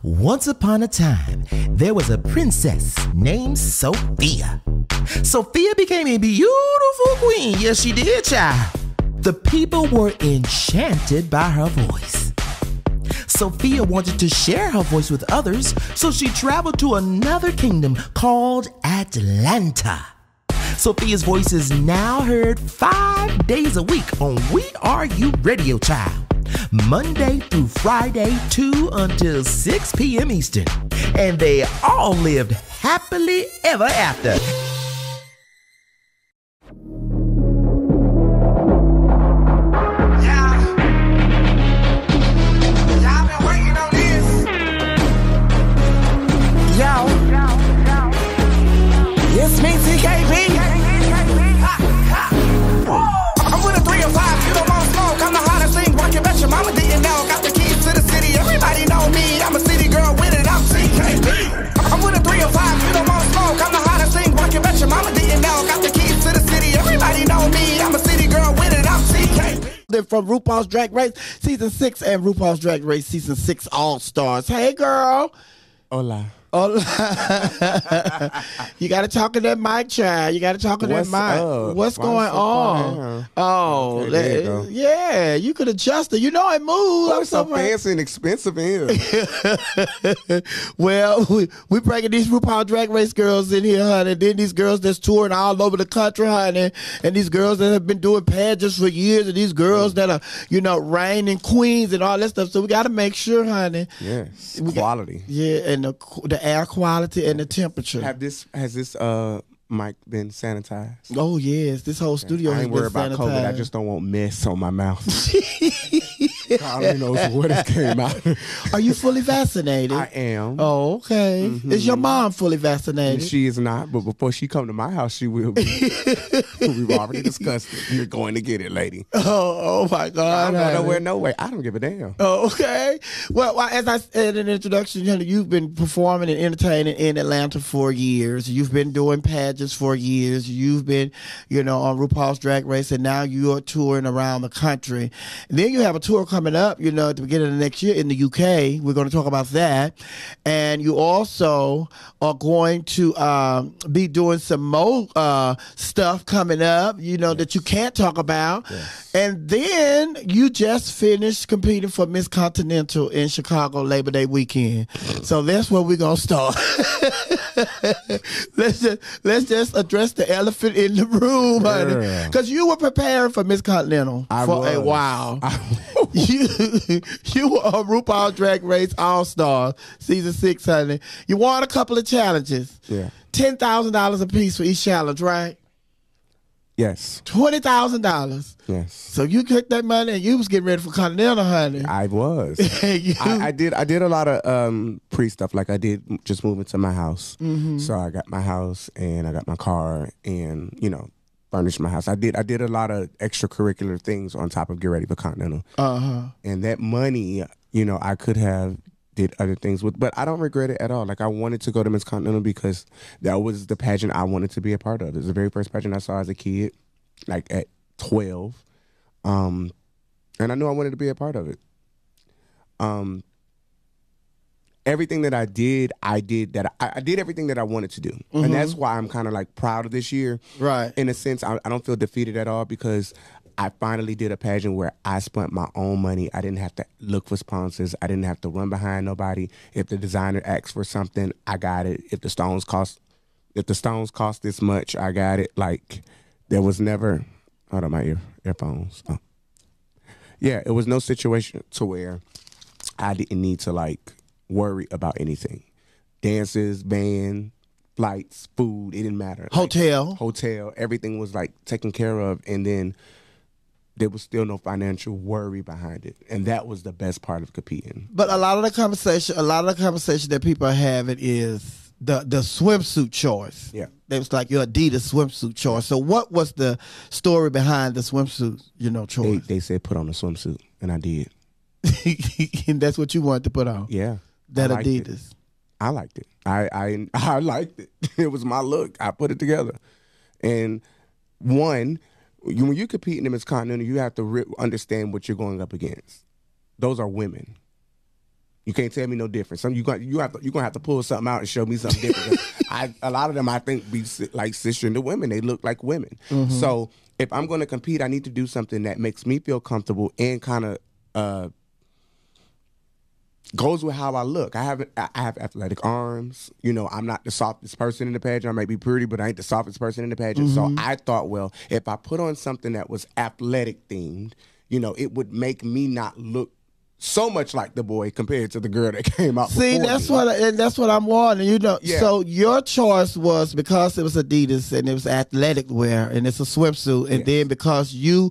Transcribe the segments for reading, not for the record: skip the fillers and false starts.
Once upon a time, there was a princess named Sophia. Sophia became a beautiful queen. Yes, she did, child. The people were enchanted by her voice. Sophia wanted to share her voice with others, so she traveled to another kingdom called Atlanta. Sophia's voice is now heard 5 days a week on We Are You Radio, child. Monday through Friday, 2 until 6 p.m. Eastern. And they all lived happily ever after. Y'all been waiting on this. Yo. It's me, TKB. I'm with a 3 or 5, you don't want smoke. I'm the hottest thing, rock your bet your mama didn't know. Got the keys to the city, everybody know me. I'm a city girl with it, I'm TKB. I'm with a 3 or 5, you don't want smoke. I'm the hottest thing, rock your bet your mama didn't know. Got the keys to the city, everybody know me. I'm a city girl with it, I'm TKB. From RuPaul's Drag Race Season 6 and RuPaul's Drag Race Season 6 All-Stars. Hey, girl. Hola. Hola. You got to talk in that mic, child. You got to talk in that mic. Up? What's going on? Oh, okay, there you yeah. You could adjust it. You know it moves. Oh, it's so fancy and expensive in here. Well, we bringing these RuPaul Drag Race girls in here, honey. Then these girls that's touring all over the country, honey. And these girls that have been doing pageants for years. And these girls that are, reigning queens and all that stuff. So we got to make sure, honey. Yes, quality. And the air quality and the temperature. Has this mic been sanitized? Oh yes, this whole studio I has ain't been worried about sanitized. COVID. I just don't want mess on my mouth. God only knows what it came out. Are you fully vaccinated? I am. Oh, okay. Mm-hmm. Is your mom fully vaccinated? She is not, but before she come to my house, she will be. We've already discussed it. You're going to get it, lady. Oh my God. I don't go nowhere, no way. I don't give a damn. Oh, okay. Well, as I said in the introduction, you've been performing and entertaining in Atlanta for years. You've been doing pageants for years. You've been, on RuPaul's Drag Race, and now you're touring around the country. And then you have a tour coming up, at the beginning of next year in the UK. We're going to talk about that. And you also are going to be doing some more stuff coming up, that you can't talk about. Yes. And then you just finished competing for Miss Continental in Chicago Labor Day weekend. So that's where we're going to start. Let's just address the elephant in the room, honey. Because you were preparing for Miss Continental for a while. You were on RuPaul Drag Race All-Stars Season 6, honey. You won a couple of challenges. Yeah. $10,000 a piece for each challenge, right? Yes. $20,000. Yes. So you took that money and you was getting ready for Continental, honey. I was. I did a lot of pre-stuff. Like I did just move into my house. Mm-hmm. So I got my house and I got my car and, furnished my house. I did a lot of extracurricular things on top of get ready for Continental. Uh-huh. And that money, I could have did other things with, but I don't regret it at all. Like I wanted to go to Miss Continental because that was the pageant I wanted to be a part of. It was the very first pageant I saw as a kid, like at 12. And I knew I wanted to be a part of it. Everything that I did everything that I wanted to do. Mm-hmm. And that's why I'm kind of like proud of this year. Right. In a sense, I don't feel defeated at all because I finally did a pageant where I spent my own money. I didn't have to look for sponsors. I didn't have to run behind nobody. If the designer asked for something, I got it. If the stones cost this much, I got it. Like there was never, hold on, my earphones. Oh. Yeah, it was no situation to where I didn't need to like worry about anything. Dances, band, flights, food, it didn't matter. Hotel, everything was like taken care of, and then there was still no financial worry behind it, and that was the best part of competing. But a lot of the conversation that people are having is the swimsuit choice. Yeah, it was like your Adidas swimsuit choice. So what was the story behind the swimsuit, choice? They said put on a swimsuit, and I did. And that's what you wanted to put on. Yeah, that Adidas. I liked it. I liked it. It was my look. I put it together, and when you compete in the Miss Continental, you have to understand what you're going up against. Those are women. You can't tell me no difference. You're gonna have to pull something out and show me something different. A lot of them I think be like cisgender women. They look like women. Mm-hmm. So if I'm going to compete, I need to do something that makes me feel comfortable and kind of goes with how I look. I have athletic arms. You know, I'm not the softest person in the pageant. I might be pretty, but I ain't the softest person in the pageant. Mm-hmm. So I thought, well, if I put on something that was athletic themed, you know, it would make me not look so much like the boy compared to the girl that came out. See, that's what I'm wanting. You know, yeah. So your choice was because it was Adidas and it was athletic wear and it's a swimsuit, and then because you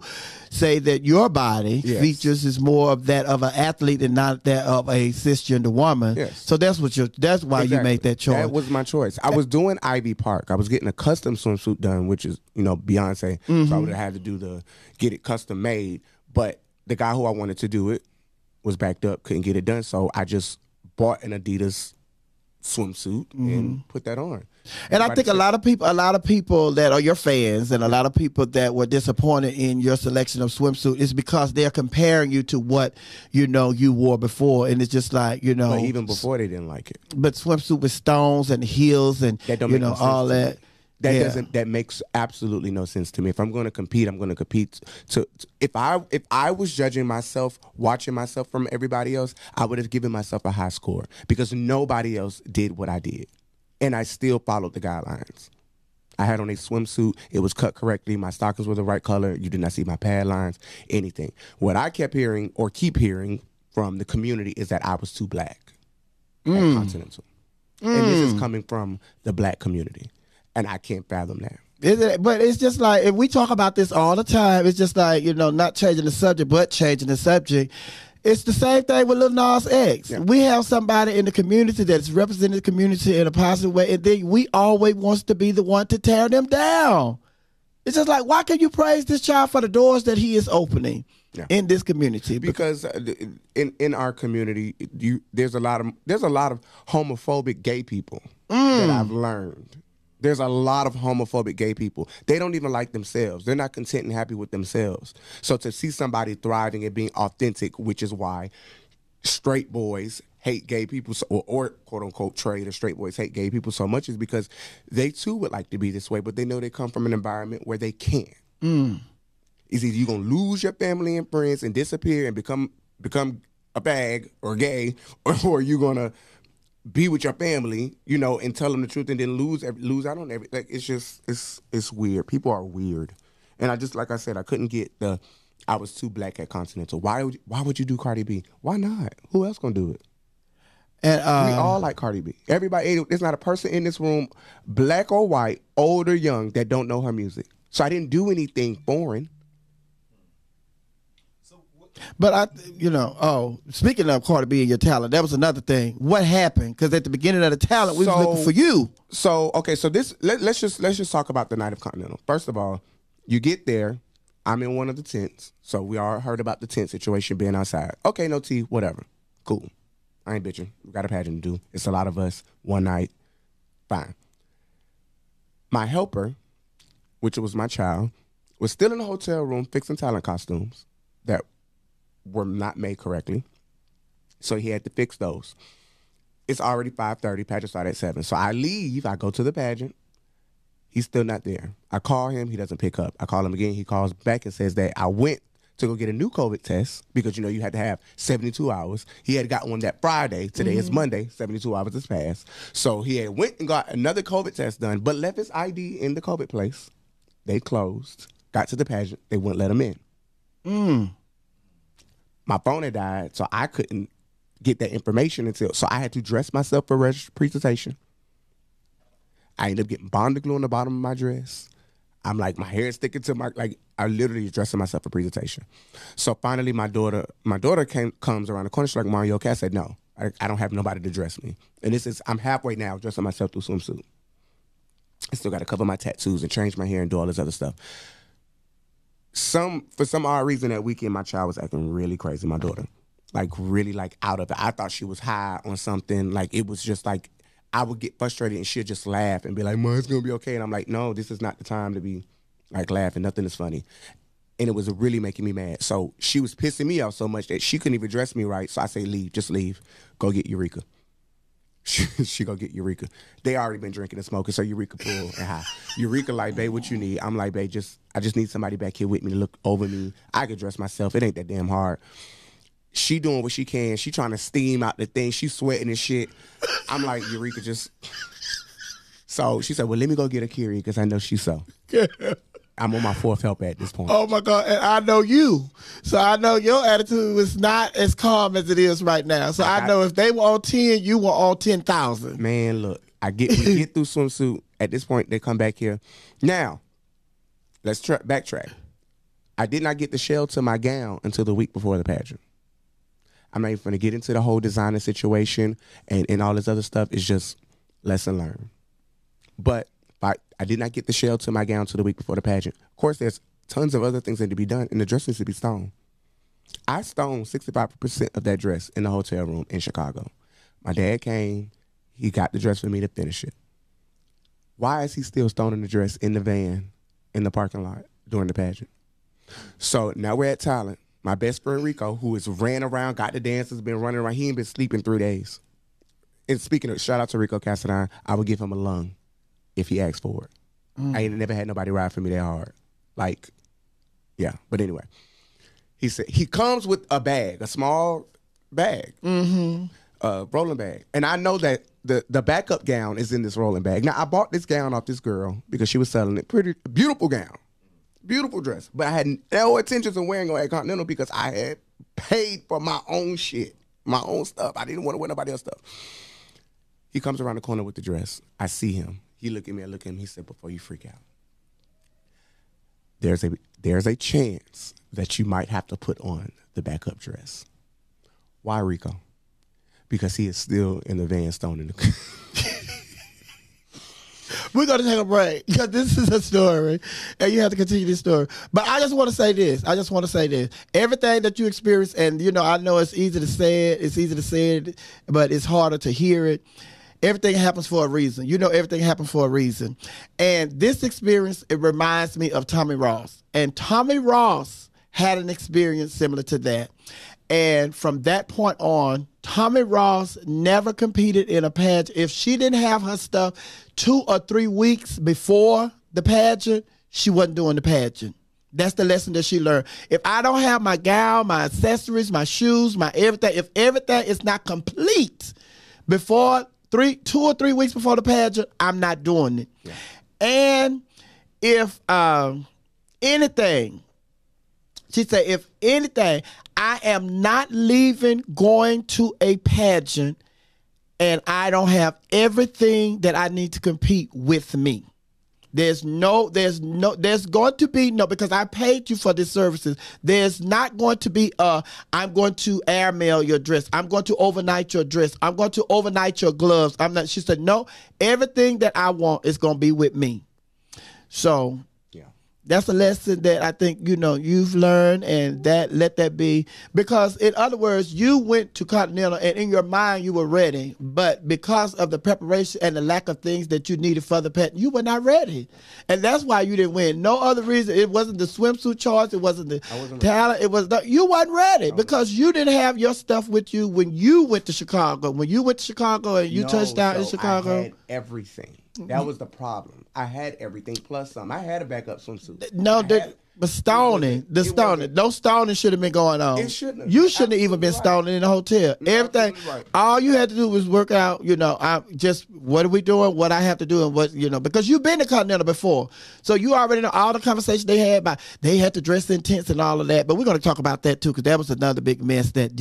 say that your body features is more of that of an athlete and not that of a cisgender woman. Yes. So that's why you made that choice. That was my choice. I was doing Ivy Park. I was getting a custom swimsuit done, which is, you know, Beyonce. Mm-hmm. So I would have had to do get it custom made. But the guy who I wanted to do it was backed up, couldn't get it done, so I just bought an Adidas swimsuit and put that on. And I think a lot of people that are your fans and a lot of people that were disappointed in your selection of swimsuit is because they're comparing you to what, you know, you wore before, and it's just like, you know. But even before they didn't like it. But swimsuit with stones and heels and, you know, all that. That makes absolutely no sense to me. If I'm going to compete, I'm going to compete if I was judging myself, watching myself from everybody else, I would have given myself a high score because nobody else did what I did. And I still followed the guidelines. I had on a swimsuit. It was cut correctly. My stockings were the right color. You did not see my pad lines, anything. What I kept hearing or keep hearing from the community is that I was too black at Continental. And this is coming from the black community. And I can't fathom that. But it's just like, if we talk about this all the time, it's just like, you know, not changing the subject, but changing the subject. It's the same thing with Lil Nas X. Yeah. We have somebody in the community that's representing the community in a positive way, and then we always wants to be the one to tear them down. It's just like, why can you praise this child for the doors that he is opening in this community? Because in our community, there's a lot of homophobic gay people that I've learned. There's a lot of homophobic gay people. They don't even like themselves. They're not content and happy with themselves. So to see somebody thriving and being authentic, which is why straight boys hate gay people, or quote-unquote trade or straight boys hate gay people so much, is because they too would like to be this way, but they know they come from an environment where they can't. It's either you're going to lose your family and friends and disappear and become a bag or gay, or you're going to be with your family, you know, and tell them the truth and then lose out on everything. Like, it's just, it's weird. People are weird. And I just, like I said, I couldn't get I was too black at Continental. Why would you do Cardi B? Why not? Who else gonna do it? And we all like Cardi B. Everybody, there's not a person in this room, black or white, old or young, that don't know her music. So I didn't do anything foreign. But speaking of Cardi B and your talent, that was another thing. What happened? Because at the beginning of the talent, we was looking for you. So okay, so let's just talk about the night of Continental. First of all, you get there. I'm in one of the tents, so we all heard about the tent situation being outside. Okay, no tea, whatever, cool. I ain't bitching. We got a pageant to do. It's a lot of us. One night, fine. My helper, which was my child, was still in the hotel room fixing talent costumes that were not made correctly. So he had to fix those. It's already 5:30, pageant started at 7. So I leave, I go to the pageant. He's still not there. I call him, he doesn't pick up. I call him again, he calls back and says that I went to go get a new COVID test because, you know, you had to have 72 hours. He had got one that Friday. Today is Monday, 72 hours has passed. So he had went and got another COVID test done, but left his ID in the COVID place. They closed, got to the pageant, they wouldn't let him in. My phone had died, so I couldn't get that information so I had to dress myself for presentation. I ended up getting bond glue on the bottom of my dress. I'm like, my hair is sticking to I literally was dressing myself for presentation. So finally my daughter comes around the corner, she's like, Mario, okay? I said, no, I don't have nobody to dress me. And I'm halfway now dressing myself through swimsuit. I still got to cover my tattoos and change my hair and do all this other stuff. For some odd reason that weekend, my child was acting really crazy, my daughter. Like, really, like, out of it. I thought she was high on something. Like, it was just like, I would get frustrated and she'd just laugh and be like, Mom, it's going to be okay. And I'm like, no, this is not the time to be, like, laughing. Nothing is funny. And it was really making me mad. So she was pissing me off so much that she couldn't even dress me right. So I say, leave, just leave. Go get Eureka. She go get Eureka. They already been drinking and smoking, so Eureka pull and high. Eureka like, babe, what you need? I'm like, babe, I just need somebody back here with me to look over me. I can dress myself. It ain't that damn hard. She doing what she can. She trying to steam out the thing. She sweating and shit. I'm like, Eureka, just... So she said, well, let me go get a Kiri because I know she's so. I'm on my fourth help at this point. Oh, my God. And I know you. So I know your attitude is not as calm as it is right now. So I know if they were on 10, you were on 10,000. Man, look, we get through swimsuit. At this point, they come back here. Now, let's backtrack. I did not get the shell to my gown until the week before the pageant. I'm not even going to get into the whole designer situation and all this other stuff. It's just lesson learned. But I did not get the shell to my gown till the week before the pageant. Of course, there's tons of other things that need to be done, and the dress needs to be stoned. I stoned 65% of that dress in the hotel room in Chicago. My dad came. He got the dress for me to finish it. Why is he still stoning the dress in the van in the parking lot during the pageant? So now we're at talent. My best friend Rico, who has ran around, got the dancers, been running around. He ain't been sleeping 3 days. And speaking of, shout out to Rico Casadine, I would give him a lung if he asked for it. I ain't never had nobody ride for me that hard. Like, yeah. But anyway, he said he comes with a bag, a small bag, rolling bag. And I know that the backup gown is in this rolling bag. Now, I bought this gown off this girl because she was selling it. Pretty beautiful gown. Beautiful dress. But I had no intentions of wearing it at Continental because I had paid for my own shit, my own stuff. I didn't want to wear nobody else's stuff. He comes around the corner with the dress. I see him. He looked at me, I look at him, he said, before you freak out, there's a chance that you might have to put on the backup dress. Why, Rico? Because he is still in the van stoning the We're going to take a break because this is a story and you have to continue this story. But I just want to say this. Everything that you experience, and I know it's easy to say it, but it's harder to hear it. Everything happens for a reason. Everything happens for a reason. And this experience, it reminds me of Tommy Ross. And Tommy Ross had an experience similar to that. And from that point on, Tommy Ross never competed in a pageant. If she didn't have her stuff 2 or 3 weeks before the pageant, she wasn't doing the pageant. That's the lesson that she learned. If I don't have my gown, my accessories, my shoes, my everything, if everything is not complete before 2 or 3 weeks before the pageant, I'm not doing it. Yeah. And if anything, she said, if anything, I am not leaving going to a pageant and I don't have everything that I need to compete with me. There's going to be no, because I paid you for these services. There's not going to be I'm going to airmail your dress. I'm going to overnight your dress. I'm going to overnight your gloves. She said, no, everything that I want is going to be with me. So that's a lesson that I think, you've learned, and let that be. Because in other words, you went to Continental and in your mind you were ready, but because of the preparation and the lack of things that you needed for the pageant, you were not ready. And that's why you didn't win. No other reason. It wasn't the swimsuit choice. It wasn't the talent. It was you weren't ready because you didn't have your stuff with you when you went to Chicago. When you went to Chicago and you touched down in Chicago. I had everything. That was the problem. I had everything plus some. I had a backup swimsuit. But stoning, no stoning should have been going on. It shouldn't have. You shouldn't have even been stoning in the hotel. No, everything, right. All you had to do was work out, what are we doing, what I have to do, and what, because you've been to Continental before. So you already know all the conversations they had about, they had to dress intense and all of that. But we're going to talk about that too, because that was another big mess that,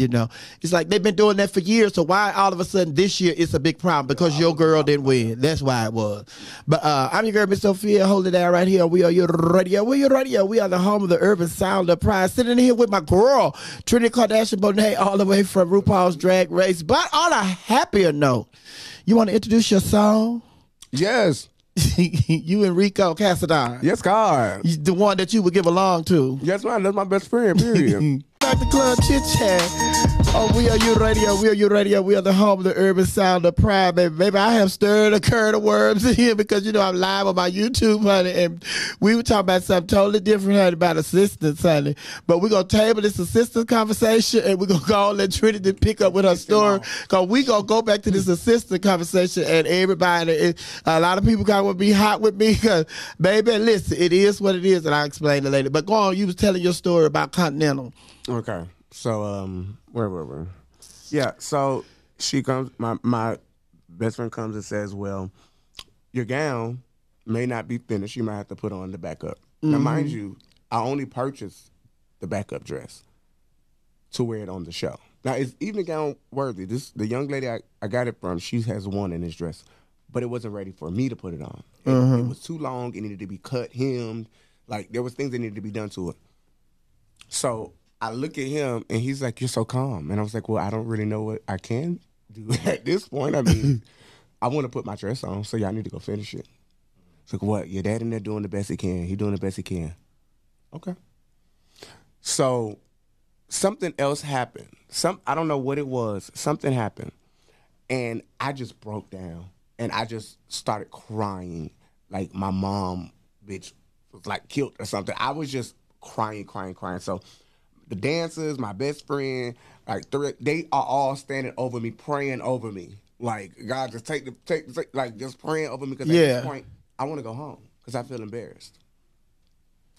it's like they've been doing that for years. So why all of a sudden this year it's a big problem? Because your girl didn't win. That's why it was. But I'm your girl, Miss Sophia, hold it down right here. We are your radio. We are the home of the urban sound of pride. Sitting here with my girl, Trinity K Bonet, all the way from Rupaul's Drag Race. But on a happier note, you want to introduce your song? Yes. You and Rico Casadine. Yes, God. The one that you would give along to. Yes, man. That's my best friend, period. Back to Club Chit Chat Oh, we are you radio. We are you radio. We are the home of the urban sound of pride, baby. Maybe I have stirred a curd of worms in here because, you know, I'm live on my YouTube, honey, and we were talking about something totally different, honey, about assistance, honey. But we're going to table this assistance conversation, and we're going to go and let Trinity pick up with her story, because we're going to go back to this assistance conversation, and everybody, a lot of people kind of will be hot with me because, baby, listen, it is what it is, and I'll explain it later. But go on, you was telling your story about Continental. Okay. So, where were we? Yeah, so she comes, my best friend comes and says, well, your gown may not be finished. You might have to put on the backup. Mm-hmm. Now, mind you, I only purchased the backup dress to wear it on the show. Now, it's evening gown worthy. The young lady I got it from, she has one in this dress, but it wasn't ready for me to put it on. It was too long. It needed to be cut, hemmed. Like, there was things that needed to be done to it. So I look at him, and he's like, you're so calm. And I was like, well, I don't really know what I can do at this point. I mean, I want to put my dress on, so y'all need to go finish it. It's like, what? Your dad in there doing the best he can. He doing the best he can. Okay. So something else happened. I don't know what it was. Something happened. And I just broke down, and I just started crying like my mom, bitch, was like killed or something. I was just crying. So the dancers, my best friend, like they are all standing over me, praying over me. Like, God, just take like just praying over me, because at this point I want to go home because I feel embarrassed.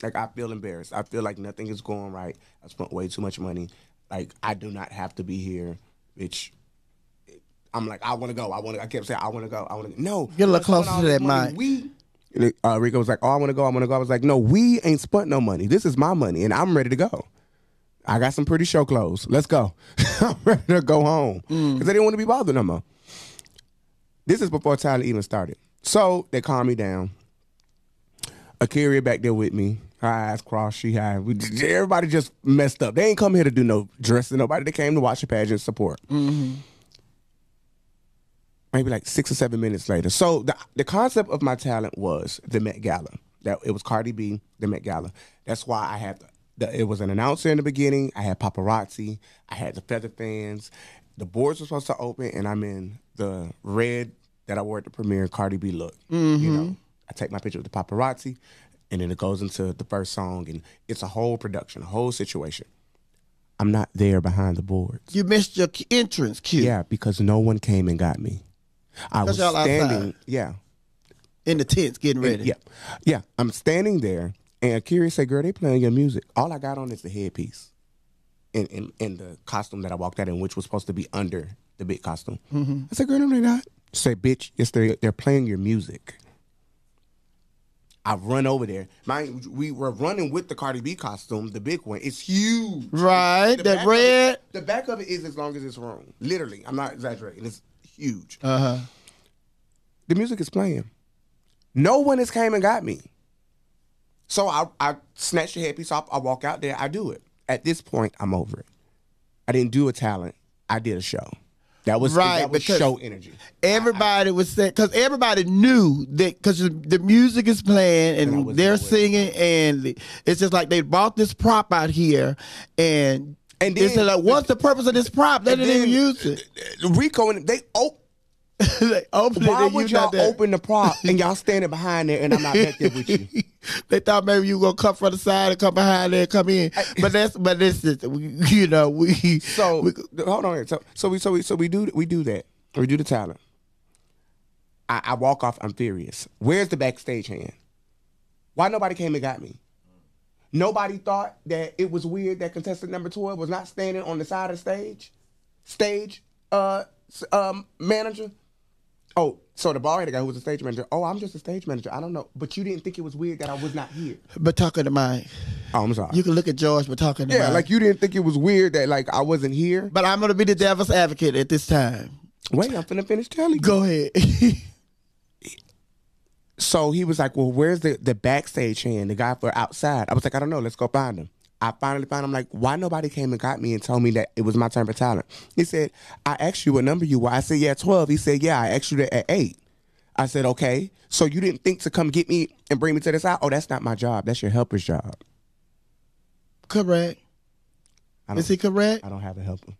Like, I feel embarrassed. I feel like nothing is going right. I spent way too much money. Like, I do not have to be here, bitch. I'm like, I want to go. I kept saying, I want to go. No. Get a little closer to that mic. Rico was like, oh, I want to go. I was like, no, we ain't spent no money. This is my money, and I'm ready to go. I got some pretty show clothes. Let's go. I'm ready to go home. Because they didn't want to be bothered no more. This is before Tyler even started. So they calmed me down. Akira back there with me. Her eyes crossed. She high. Everybody just messed up. They ain't come here to do no dressing. Nobody. They came to watch the pageant support. Mm-hmm. Maybe like 6 or 7 minutes later. So the concept of my talent was the Met Gala. It was Cardi B, the Met Gala. That's why I had it was an announcer in the beginning. I had paparazzi. I had the feather fans. The boards were supposed to open, and I'm in the red that I wore at the premiere Cardi B look. Mm-hmm. You know, I take my picture with the paparazzi, and then it goes into the first song, and it's a whole production, a whole situation. I'm not there behind the boards. You missed your entrance cue. Yeah, because no one came and got me. I was standing, in the tents getting ready. Yeah. I'm standing there, and Akira said, "Girl, they playing your music. All I got on is the headpiece, in the costume that I walked out in, which was supposed to be under the big costume." Mm-hmm. I said, "Girl, no, they're not." Say, "Bitch, yes, they're playing your music." I run over there. We were running with the Cardi B costume, the big one. It's huge. Right, that red. The back of it is as long as this room. Literally, I'm not exaggerating. It's huge. The music is playing. No one has came and got me. So I snatch the headpiece off. I walk out there. I do it. At this point, I'm over it. I didn't do a talent. I did a show. That was show energy. Everybody was saying, because everybody knew that, because the music is playing and they're singing, and it's just like they brought this prop out here, and then, they said, like, what's the purpose of this prop? They didn't even use it. Rico and they opened Why would y'all open the prop and y'all standing behind there and I'm not back there with you? They thought maybe you were gonna come from the side and come behind there and come in. But this is, you know, hold on here. So we do that. We do the talent. I walk off. I'm furious. Where's the backstage hand? Why nobody came and got me? Nobody thought that it was weird that contestant number 12 was not standing on the side of the stage manager. Oh, so the bald-headed guy who was a stage manager. Oh, I'm just a stage manager. I don't know. But you didn't think it was weird that I was not here. But talking to Mike. Oh, I'm sorry. You can look at George, but talking to Mike. Yeah, like you didn't think it was weird that like I wasn't here. But I'm going to be the devil's advocate at this time. Wait, I'm finna finish telling you. Go ahead. So he was like, well, where's the backstage hand, the guy for outside? I was like, I don't know. Let's go find him. I finally found him. Like, why nobody came and got me and told me that it was my turn for talent? He said, I asked you what number you were. I said, yeah, 12. He said, yeah, I asked you that at 8. I said, okay. So you didn't think to come get me and bring me to the side? Oh, that's not my job. That's your helper's job. Correct. Is he correct? I don't have a helper.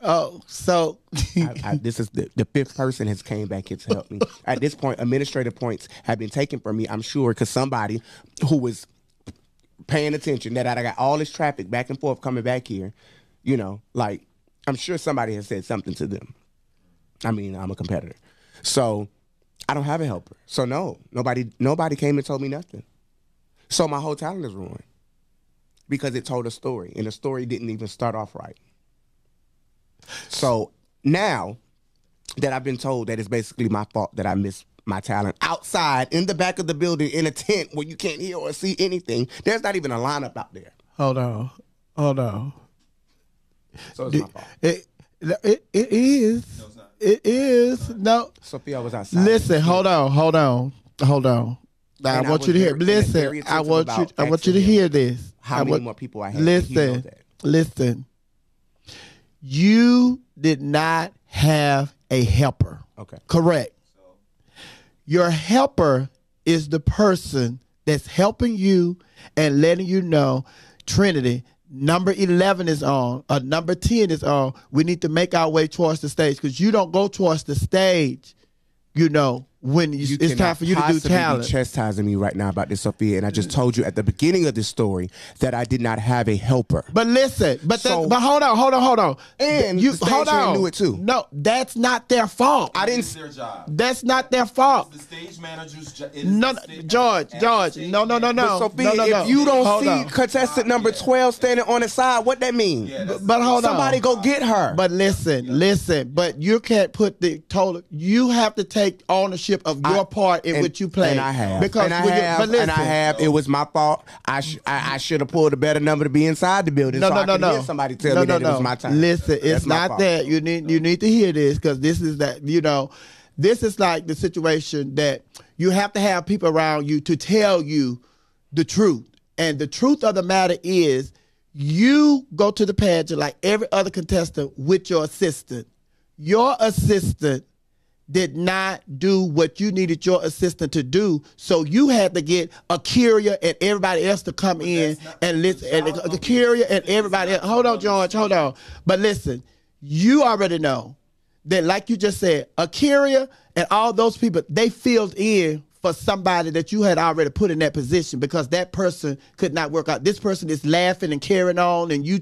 Oh, so this is the fifth person has came back here to help me. At this point, administrative points have been taken from me, I'm sure, because somebody who was paying attention that I got all this traffic back and forth coming back here, you know, like, I'm sure somebody has said something to them. I mean, I'm a competitor. So I don't have a helper. So no, nobody came and told me nothing. So my whole talent is ruined because it told a story, and the story didn't even start off right. So now that I've been told that it's basically my fault that I missed my talent outside in the back of the building in a tent where you can't hear or see anything, there's not even a lineup out there. Hold on. So it's my fault. It is. No, it's not. It is. No. Sophia was outside. Listen, hold on. Now, I want you to hear. Listen, I want you to hear this. How many more people I had? Listen. You did not have a helper. Okay. Correct. Your helper is the person that's helping you and letting you know, Trinity, number 11 is on, or number 10 is on. We need to make our way towards the stage, because you don't go towards the stage, you know, when it's time for you to do talent. Be chastising me right now about this, Sophia, and I just told you at the beginning of this story that I did not have a helper. But listen, but hold on. And you the stage knew it too. No, that's not their fault. It's their job. That's not their fault. It's the stage manager's job. No, George, no. But Sophia, if you don't see contestant number 12 standing on the side, what that mean? Yeah, but hold on. Somebody go get her. But listen. But you can't put the total. You have to take ownership of your part in which you play. And I have. Because I have. It was my fault. I should have pulled a better number to be inside the building. I could hear somebody tell me that it was my time. Listen, it's not that. You need to hear this, because this is that, you know, this is like the situation that you have to have people around you to tell you the truth. And the truth of the matter is, you go to the pageant like every other contestant with your assistant. Your assistant did not do what you needed your assistant to do, so you had to get a courier and everybody else to come in and listen. And the courier and everybody else. Hold on, George, hold on. But listen, you already know that, like you just said, a courier and all those people, they filled in for somebody that you had already put in that position, because that person could not work out. This person is laughing and carrying on, and you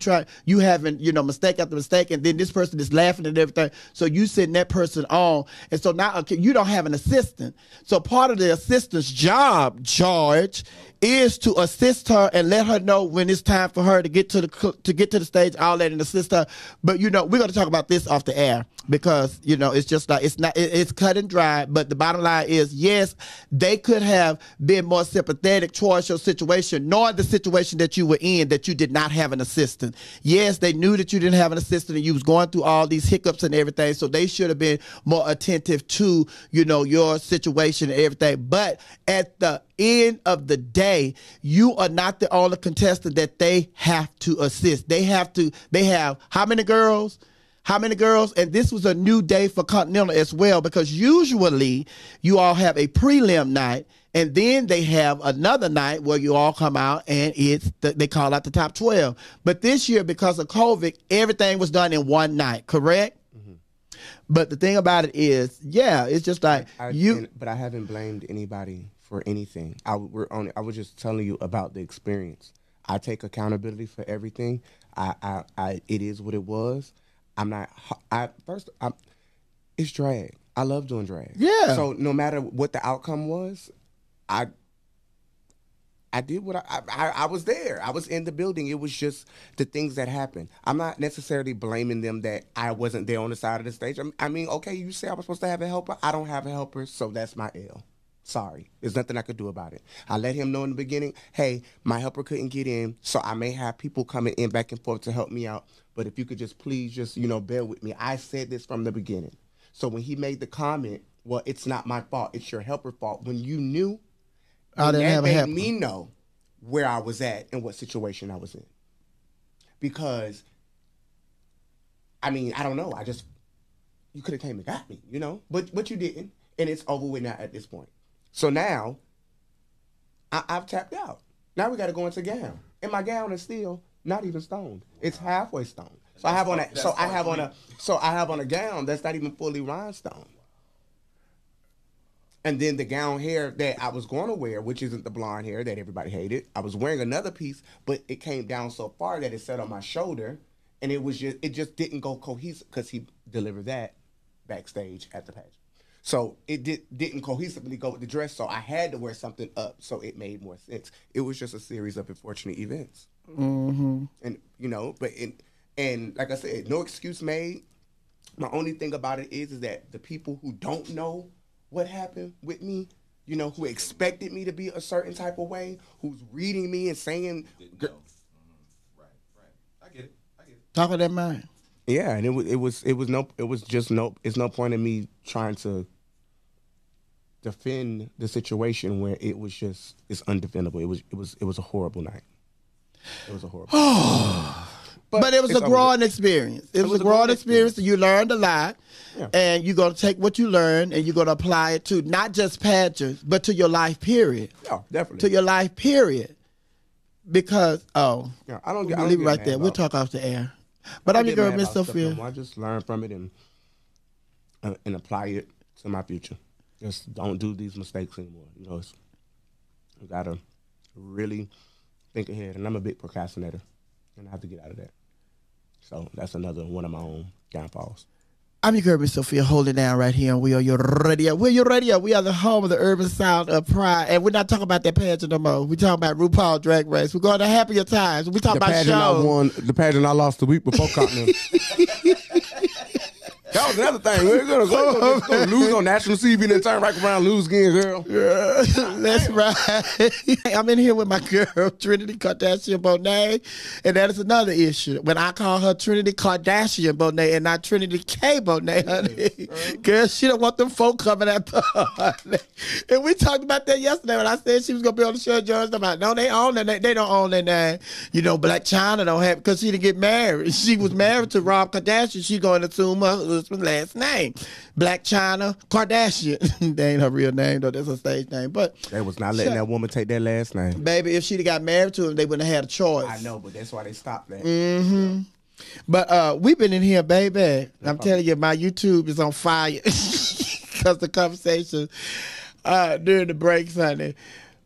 having, you know, mistake after mistake, and then this person is laughing and everything. So you sitting that person on, and so now you don't have an assistant. So part of the assistant's job, George, is to assist her and let her know when it's time for her to get to the stage, all that, and assist her. But you know, we're going to talk about this off the air, because you know, it's just like it's cut and dry. But the bottom line is, yes, they could have been more sympathetic towards your situation, knowing the situation that you were in, that you did not have an assistant. Yes, they knew that you didn't have an assistant and you was going through all these hiccups and everything, so they should have been more attentive to, you know, your situation and everything. But at the end of the day, you are not the only contestant that they have to assist. They have how many girls? And this was a new day for Continental as well, because usually you all have a prelim night, and then they have another night where you all come out and they call out the top 12. But this year, because of COVID, everything was done in one night, correct? Mm-hmm. But the thing about it is, yeah, it's just like But I haven't blamed anybody for anything. I was just telling you about the experience. I take accountability for everything. It is what it was. It's drag. I love doing drag. Yeah. So no matter what the outcome was, I did what I was there. I was in the building. It was just the things that happened. I'm not necessarily blaming them that I wasn't there on the side of the stage. I mean, okay, you say I was supposed to have a helper. I don't have a helper, so that's my L. Sorry. There's nothing I could do about it. I let him know in the beginning, hey, my helper couldn't get in, so I may have people coming in back and forth to help me out. But if you could just please bear with me. I said this from the beginning. So when he made the comment, well, it's not my fault, it's your helper's fault, when you knew, I didn't have a helper. That made me know where I was at and what situation I was in. Because, I mean, I don't know. You could have came and got me, you know? But you didn't. And it's over with now at this point. So now, I've tapped out. Now we got to go into gown. And my gown is still not even stoned. It's halfway stoned. So I have on a gown that's not even fully rhinestone. And then the gown hair that I was going to wear, which isn't the blonde hair that everybody hated, I was wearing another piece, but it came down so far that it sat on my shoulder, and it just didn't go cohesive because he delivered that backstage at the pageant. So it didn't cohesively go with the dress, so I had to wear something up so it made more sense. It was just a series of unfortunate events. Mm-hmm. And, and like I said, no excuse made. My only thing about it is that the people who don't know what happened with me, who expected me to be a certain type of way, who's reading me and saying, right. I get it. Talk of that mind. Yeah, and it's no point in me trying to defend the situation where it's undefendable. It was a horrible night. It was a horrible night. But it was a growing experience. It was a growing experience. You learned a lot. Yeah. And you're going to take what you learned and you're going to apply it to not just pageants, but to your life period. Yeah, definitely. To your life period. Because, I don't leave it right there. We'll talk off the air. But I'm your girl, Miss Sophia. I just learn from it and apply it to my future. Just don't do these mistakes anymore. You got to really think ahead. And I'm a big procrastinator, and I have to get out of that. So that's another one of my own downfalls. I'm your girl, Miss Sophia, holding down right here on We Are Your Radio. We Are Your Radio. We are the home of the urban sound of pride. And we're not talking about that pageant no more. We're talking about RuPaul Drag Race. We're going to happier times. We're talking about shows. The pageant I lost the week before Continental. That was another thing. We're going to lose on national TV and then turn right around and lose again, girl. Yeah, that's right. I'm in here with my girl, Trinity Kardashian Bonet, and that is another issue. When I call her Trinity Kardashian Bonet and not Trinity K Bonet, honey, girl, she don't want them folk coming at the party. And we talked about that yesterday when I said she was going to be on the show. Jones, I'm like, no, they own their name. They don't own their name. Black China don't have, because she didn't get married. She was married to Rob Kardashian. She's going to assume her husband's last name. Black China Kardashian. That ain't her real name, though. That's her stage name. But they was not letting that woman take that last name. Baby, if she'd have got married to him, they wouldn't have had a choice. I know, but that's why they stopped that. Mm-hmm. But we've been in here, baby. I'm telling you, my YouTube is on fire because the conversation during the breaks, honey.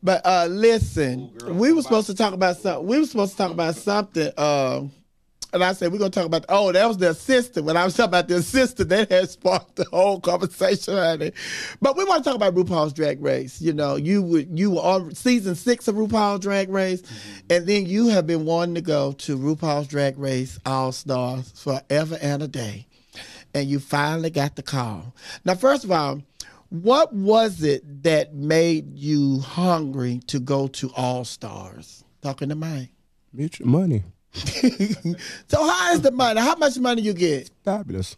But listen, we were supposed to talk about something. And I said, we're going to talk about, that was the assistant. When I was talking about the assistant, that had sparked the whole conversation, honey. But we want to talk about RuPaul's Drag Race. You were on season 6 of RuPaul's Drag Race, and then you have been wanting to go to RuPaul's Drag Race All-Stars forever and a day. And you finally got the call. Now, first of all, what was it that made you hungry to go to All-Stars? Talking to Mike. Bitch, money. So how is the money? How much money you get? Fabulous.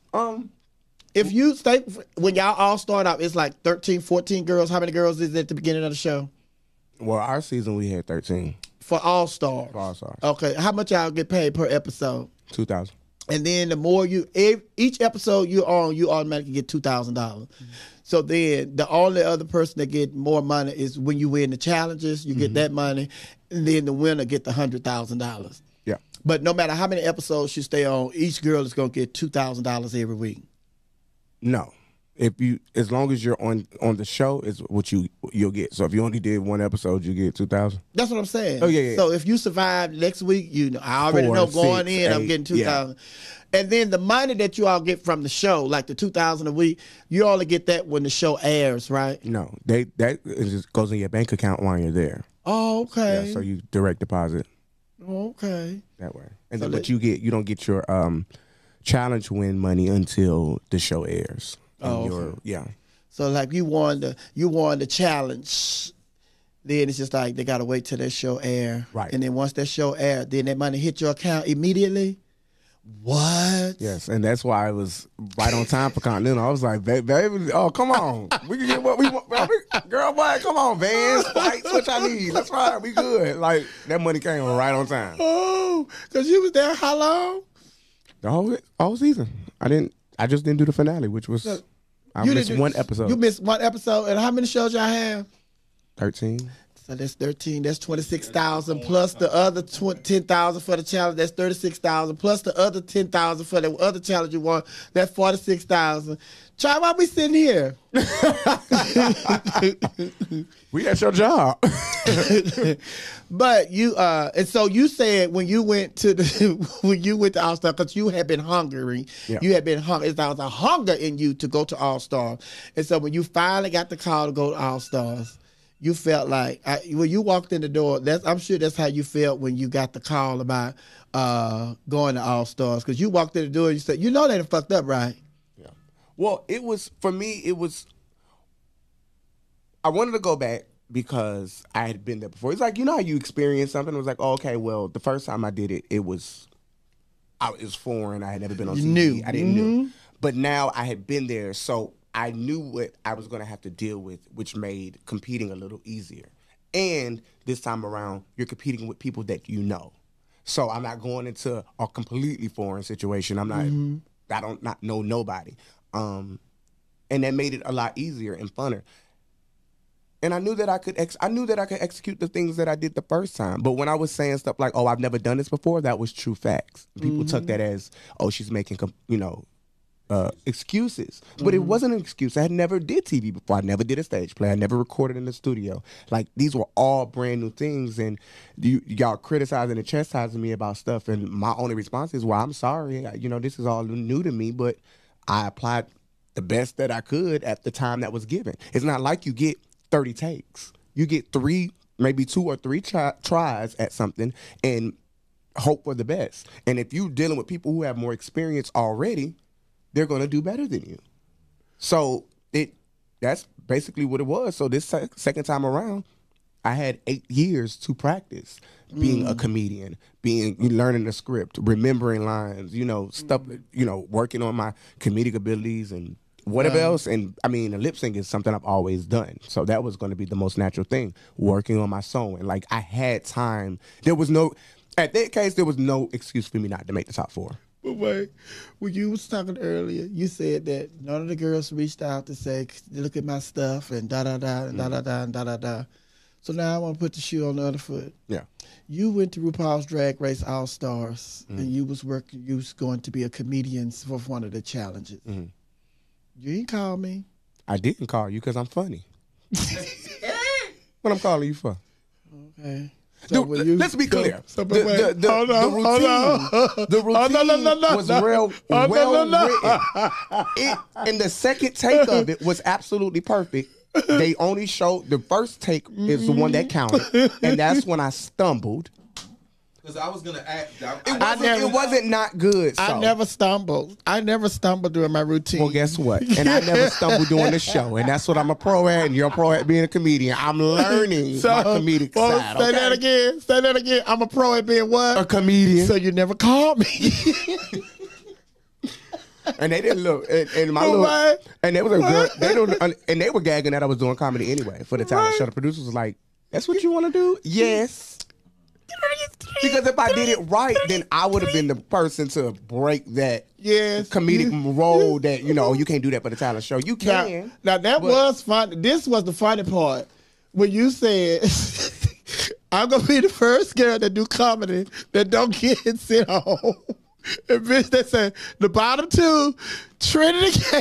If you stay, when y'all all start out, it's like 13, 14 girls. How many girls is it at the beginning of the show? Well, our season we had 13. For All Stars. For All Stars. Okay. How much y'all get paid per episode? $2,000. And then the more each episode you're on, you automatically get $2,000. So then the only other person that get more money is when you win the challenges, you get that money, and then the winner get the $100,000. Yeah. But no matter how many episodes you stay on, each girl is going to get $2,000 every week. No. As long as you're on the show, is what you'll get. So if you only did one episode, you get $2,000. That's what I'm saying. Oh yeah. So if you survive next week, I already know going in, I'm getting $2,000. And then the money that you all get from the show, like the $2,000 a week, you only get that when the show airs, right? No, that just goes in your bank account while you're there. Oh, okay. Yeah, so you direct deposit. Okay. That way. And then what you don't get your challenge win money until the show airs. Okay. Yeah. So like you won the challenge, then it's just like they gotta wait till that show air. Right. And then once that show aired, then that money hit your account immediately. What? Yes, and that's why I was right on time for Continental. I was like, baby, oh, come on. We can get what we want. Girl, boy, come on, Vans, flights, what I need. Let's ride. We good. Like, that money came right on time. Oh, because you was there how long? The whole season. I just didn't do the finale, which was, I missed one episode. You missed one episode. And how many shows y'all have? 13. So that's 13. That's 26,000 plus the other 10,000 for the challenge. That's 36,000 plus the other 10,000 for the other challenge you won. That's 46,000. Try, why we sitting here? We at your job. But you and so you said when you went to All Star, because you had been hungry, you had been hungry. There was a hunger in you to go to All Star, and so when you finally got the call to go to All Stars, you felt like when you walked in the door. I'm sure that's how you felt when you got the call about going to All Stars, because you walked in the door and you said, "You know they done fucked up, right?" Yeah. Well, it was for me. It was. I wanted to go back because I had been there before. It's like, you know how you experience something. It was like, oh, okay, well, the first time I did it, it was foreign. I had never been on TV. I didn't know. But now I had been there, so I knew what I was going to have to deal with, which made competing a little easier. And this time around, you're competing with people that you know. So I'm not going into a completely foreign situation. I don't not know nobody. And that made it a lot easier and funner. And I knew that I could execute the things that I did the first time. But when I was saying stuff like, "Oh, I've never done this before," that was true facts. People took that as, "Oh, she's making excuses." But it wasn't an excuse. I had never did TV before. I never did a stage play. I never recorded in the studio. Like, these were all brand new things. And y'all criticizing and chastising me about stuff. And my only response is, "Well, I'm sorry. This is all new to me, but I applied the best that I could at the time that was given." It's not like you get 30 takes. You get 3, maybe 2 or 3 tries at something and hope for the best. And if you're dealing with people who have more experience already, they're going to do better than you. So that's basically what it was. So this second time around, I had 8 years to practice being a comedian, learning the script, remembering lines, stuff, working on my comedic abilities and whatever else. And I mean, the lip sync is something I've always done. So that was going to be the most natural thing, working on my sewing. Like, I had time. At that case, there was no excuse for me not to make the top 4. But wait, when you was talking earlier, you said that none of the girls reached out to say, "Look at my stuff," and da-da-da, and da-da-da, and da-da-da. So now I want to put the shoe on the other foot. Yeah. You went to RuPaul's Drag Race All Stars, and you was going to be a comedian for one of the challenges. You didn't call me. I didn't call you because I'm funny. What I'm calling you for? Okay. So let's be clear. The routine was well written. And the second take of it was absolutely perfect. They only showed the first take is the one that counted, and that's when I stumbled. Because I was going to ask. It wasn't not good. So. I never stumbled. During my routine. Well, guess what? And I never stumbled doing the show. And that's what I'm a pro at, and you're a pro at being a comedian. I'm learning my comedic side. Say that again. Say that again. I'm a pro at being what? A comedian. So you never called me. And they didn't look. And my little, and there was a girl. And they were gagging that I was doing comedy anyway for the talent show. The producers was like, "That's what you want to do?" Yes. Because if I did it right, then I would have been the person to break that comedic role that, you can't do that for the talent show. You can. Now that was fun. This was the funny part. When you said, "I'm going to be the first girl that do comedy that don't get sent home." And bitch, they said, the bottom 2, Trinity K.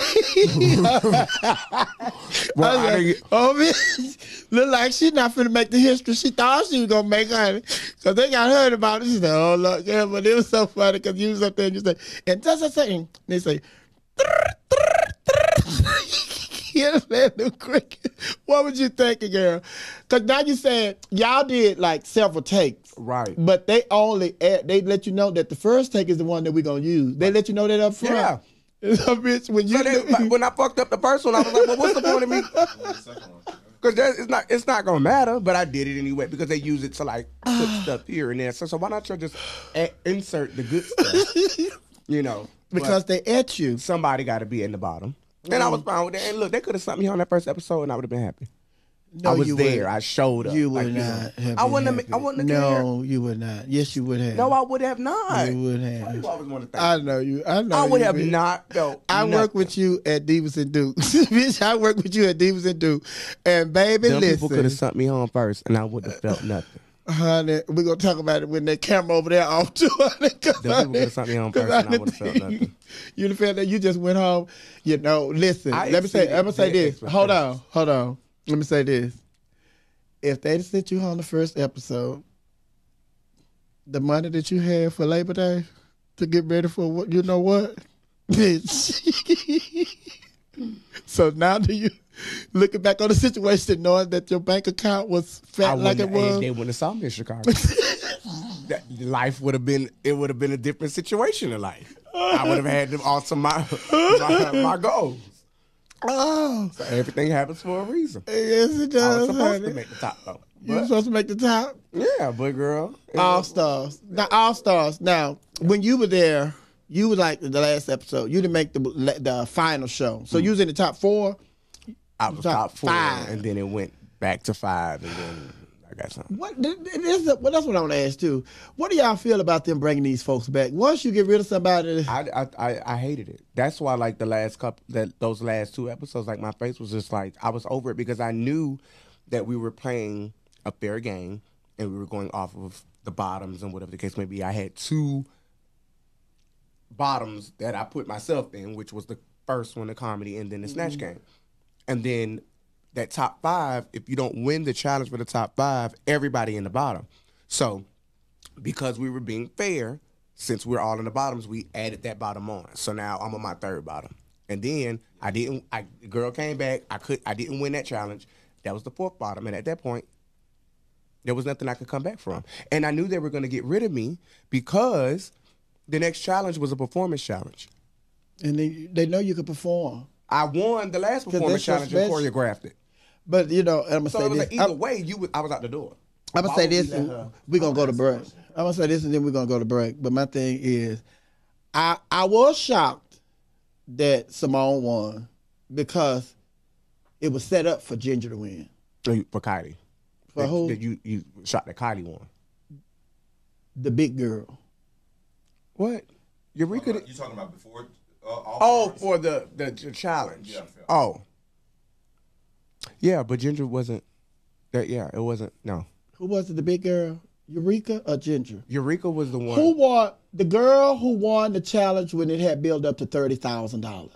Bitch, look like she's not finna make the history she thought she was gonna make, honey. Because they got heard about it. She said, "Oh, look, yeah," but it was so funny because you was up there and you said, and just a second, they say, what would you think, girl? Because now you said y'all did like several takes. Right. But they let you know that the first take is the one that we're going to use. They let you know that up front. Yeah. So, bitch, when I fucked up the first one, I was like, well, what's the point of me? Because it's not going to matter, but I did it anyway because they use it to like put stuff here and there. So why not just insert the good stuff? Because they at you. Somebody got to be in the bottom. And I was fine with that. And look, they could have sent me on that first episode and I would have been happy. No, I was you there. wouldn't. I showed up. You would not have. I wouldn't have. No, you would not. Yes, you would have. No, I would have not. You would have. Why you always want to think? I know you. I know. I would you, have bitch. not felt. I work with you at Divas and Dukes. Bitch, I work with you at Divas and Dukes. And baby, Them listen. people could have sent me home first, and I would have felt nothing. Honey, we're going to talk about it when that camera over there off too. Them people could have sent me home first, and I would have felt nothing. You'd have felt that you just went home. You know, listen. Let me say this. Hold on. Let me say this. If they sent you home the first episode, the money that you had for Labor Day to get ready for what, you know what? Bitch. So now do you, looking back on the situation, knowing that your bank account was fat like it was? They wouldn't have saw me in Chicago. Life would have been, it would have been a different situation in life. I would have had to alter my goals. Oh. So everything happens for a reason. Yes, it does. I was supposed to make the top, though. You were supposed to make the top? Yeah, but girl. All Stars. Now, All Stars. Now, when you were there, you were like the last episode. You didn't make the final show. So you was in the top 4? I was top 4, 5. and then it went back to 5, and then I got something. Well, that's what I want to ask too. What do y'all feel about them bringing these folks back? Once you get rid of somebody, I hated it. That's why, like those last 2 episodes, like my face was just like I was over it because I knew that we were playing a fair game and we were going off of the bottoms and whatever the case may be. I had 2 bottoms that I put myself in, which was the first one, the comedy, and then the snatch game, and then. That top 5, if you don't win the challenge for the top 5, everybody in the bottom. So, because we were being fair, since we're all in the bottoms, we added that bottom on. So now I'm on my 3rd bottom. And then the girl came back. I didn't win that challenge. That was the 4th bottom. And at that point, there was nothing I could come back from. And I knew they were going to get rid of me because the next challenge was a performance challenge. And they know you could perform. I won the last performance challenge and choreographed it. But, you know, I'm going to say this. Like either way, I was out the door. I'm going to say this, and we're going to go to break. I'm going to say this, and then we're going to go to break. But my thing is, I was shocked that Simone won because it was set up for Ginger to win. For Kylie. For who? You shot that Kylie won. The big girl. What? Eureka? You talking about before? For the challenge. Yeah. Oh. Yeah, but Ginger wasn't. It wasn't. No. Who was it? The big girl, Eureka or Ginger? Eureka was the one. Who won? The girl who won the challenge when it had built up to $30,000.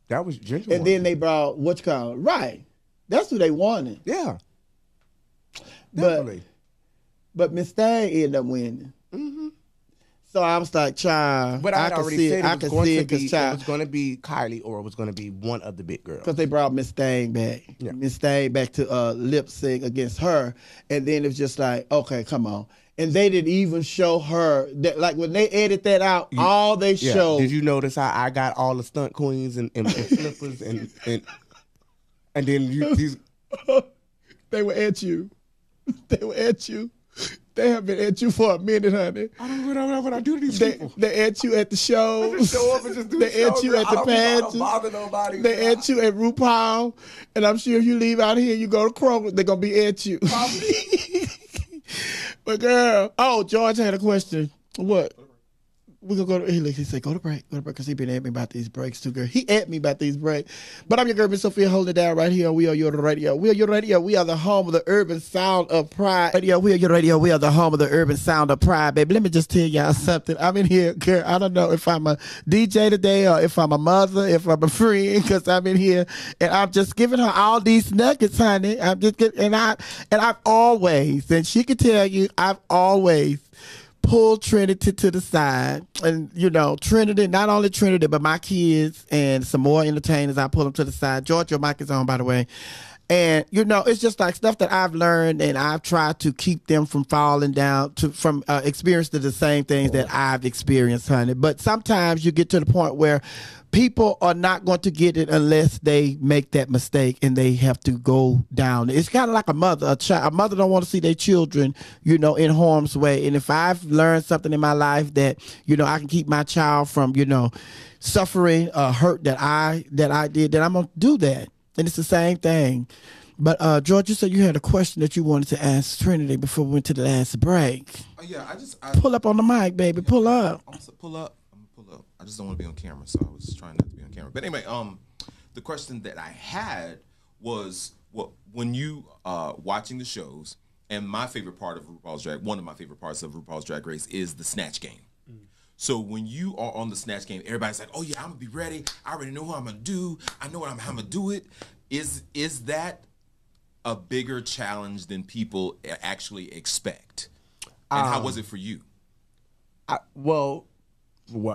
That was Ginger. And then they brought right. That's who they wanted. Yeah. Definitely. But Miss Thang ended up winning. Mm-hmm. So I was like, child. But I already said it was going to be Kylie or it was going to be one of the big girls. Because they brought Miss Thang back. Yeah. Miss Thang back to lip sync against her. And then it was just like, okay, come on. And they didn't even show her that, like when they edit that out, all they showed. Did you notice how I got all the stunt queens and flippers and then these they were at you. They were at you. They have been at you for a minute, honey. I don't know what I do to these people. They at you at the shows. I just show up and just do they at you at the pageants. I don't bother nobody. They at you at Rupaul. And I'm sure if you leave out here and you go to Kroger, they're going to be at you. But girl, George had a question. What? We're going to go to, he said, go to break, because he been at me about these breaks too, girl. He at me about these breaks. But I'm your girl, Miss Sophia, holding it down right here. We are your radio. We are your radio. We are the home of the urban sound of pride. Radio, we are your radio. We are the home of the urban sound of pride, baby. Let me just tell y'all something. I'm in here, girl. I don't know if I'm a DJ today or if I'm a mother, if I'm a friend, because I'm in here and I'm just giving her all these nuggets, honey. I'm just getting, and I've always, and she can tell you, I've always pull Trinity to the side. And, you know, Trinity, not only Trinity, but my kids and some more entertainers, I pull them to the side. George, your mic is on, by the way. And, you know, it's just like stuff that I've learned and I've tried to keep them from falling down, from experiencing the same things that I've experienced, honey. But sometimes you get to the point where people are not going to get it unless they make that mistake and they have to go down. It's kind of like a mother. A mother don't want to see their children, you know, in harm's way. And if I've learned something in my life that, you know, I can keep my child from, you know, suffering hurt that I did, then I'm going to do that. And it's the same thing. But George, you said you had a question that you wanted to ask Trinity before we went to the last break. Yeah, pull up on the mic, baby. Yeah, pull up. I'm gonna pull up. I just don't want to be on camera, so I was trying not to be on camera. But anyway, the question that I had was, when you watching the shows, and my favorite part of RuPaul's Drag, one of my favorite parts of RuPaul's Drag Race is the Snatch Game. So when you are on the Snatch Game, everybody's like, "Oh yeah, I'm gonna be ready. I already know what I'm gonna do. I know how I'm gonna do it." Is that a bigger challenge than people actually expect? And how was it for you? Well,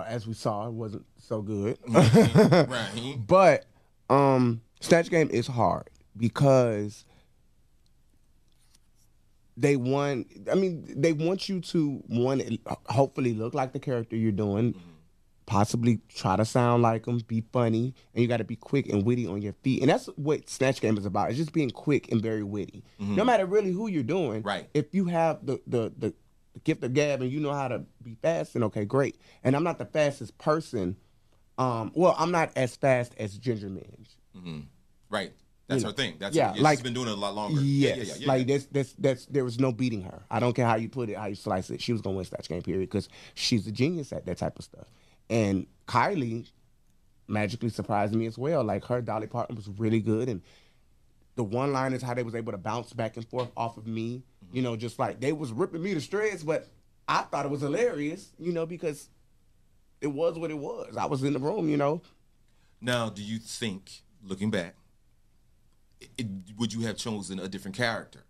as we saw, it wasn't so good. Right. But Snatch Game is hard because they want you to hopefully look like the character you're doing, possibly try to sound like them, be funny, and you got to be quick and witty on your feet. And that's what Snatch Game is about. It's just being quick and very witty. No matter really who you're doing. Right. If you have the gift of gab and you know how to be fast, then okay, great. And I'm not the fastest person. Well, I'm not as fast as Ginger Minge. Right. That's her thing. She's been doing it a lot longer. Yes. There was no beating her. I don't care how you put it, how you slice it. She was going to win Snatch Game, period, because she's a genius at that type of stuff. And Kylie magically surprised me as well. Like, her Dolly Parton was really good. And the one-liners, how they was able to bounce back and forth off of me, you know, just like they was ripping me to shreds, but I thought it was hilarious, you know, because it was what it was. I was in the room, you know. Now, do you think, looking back, would you have chosen a different character?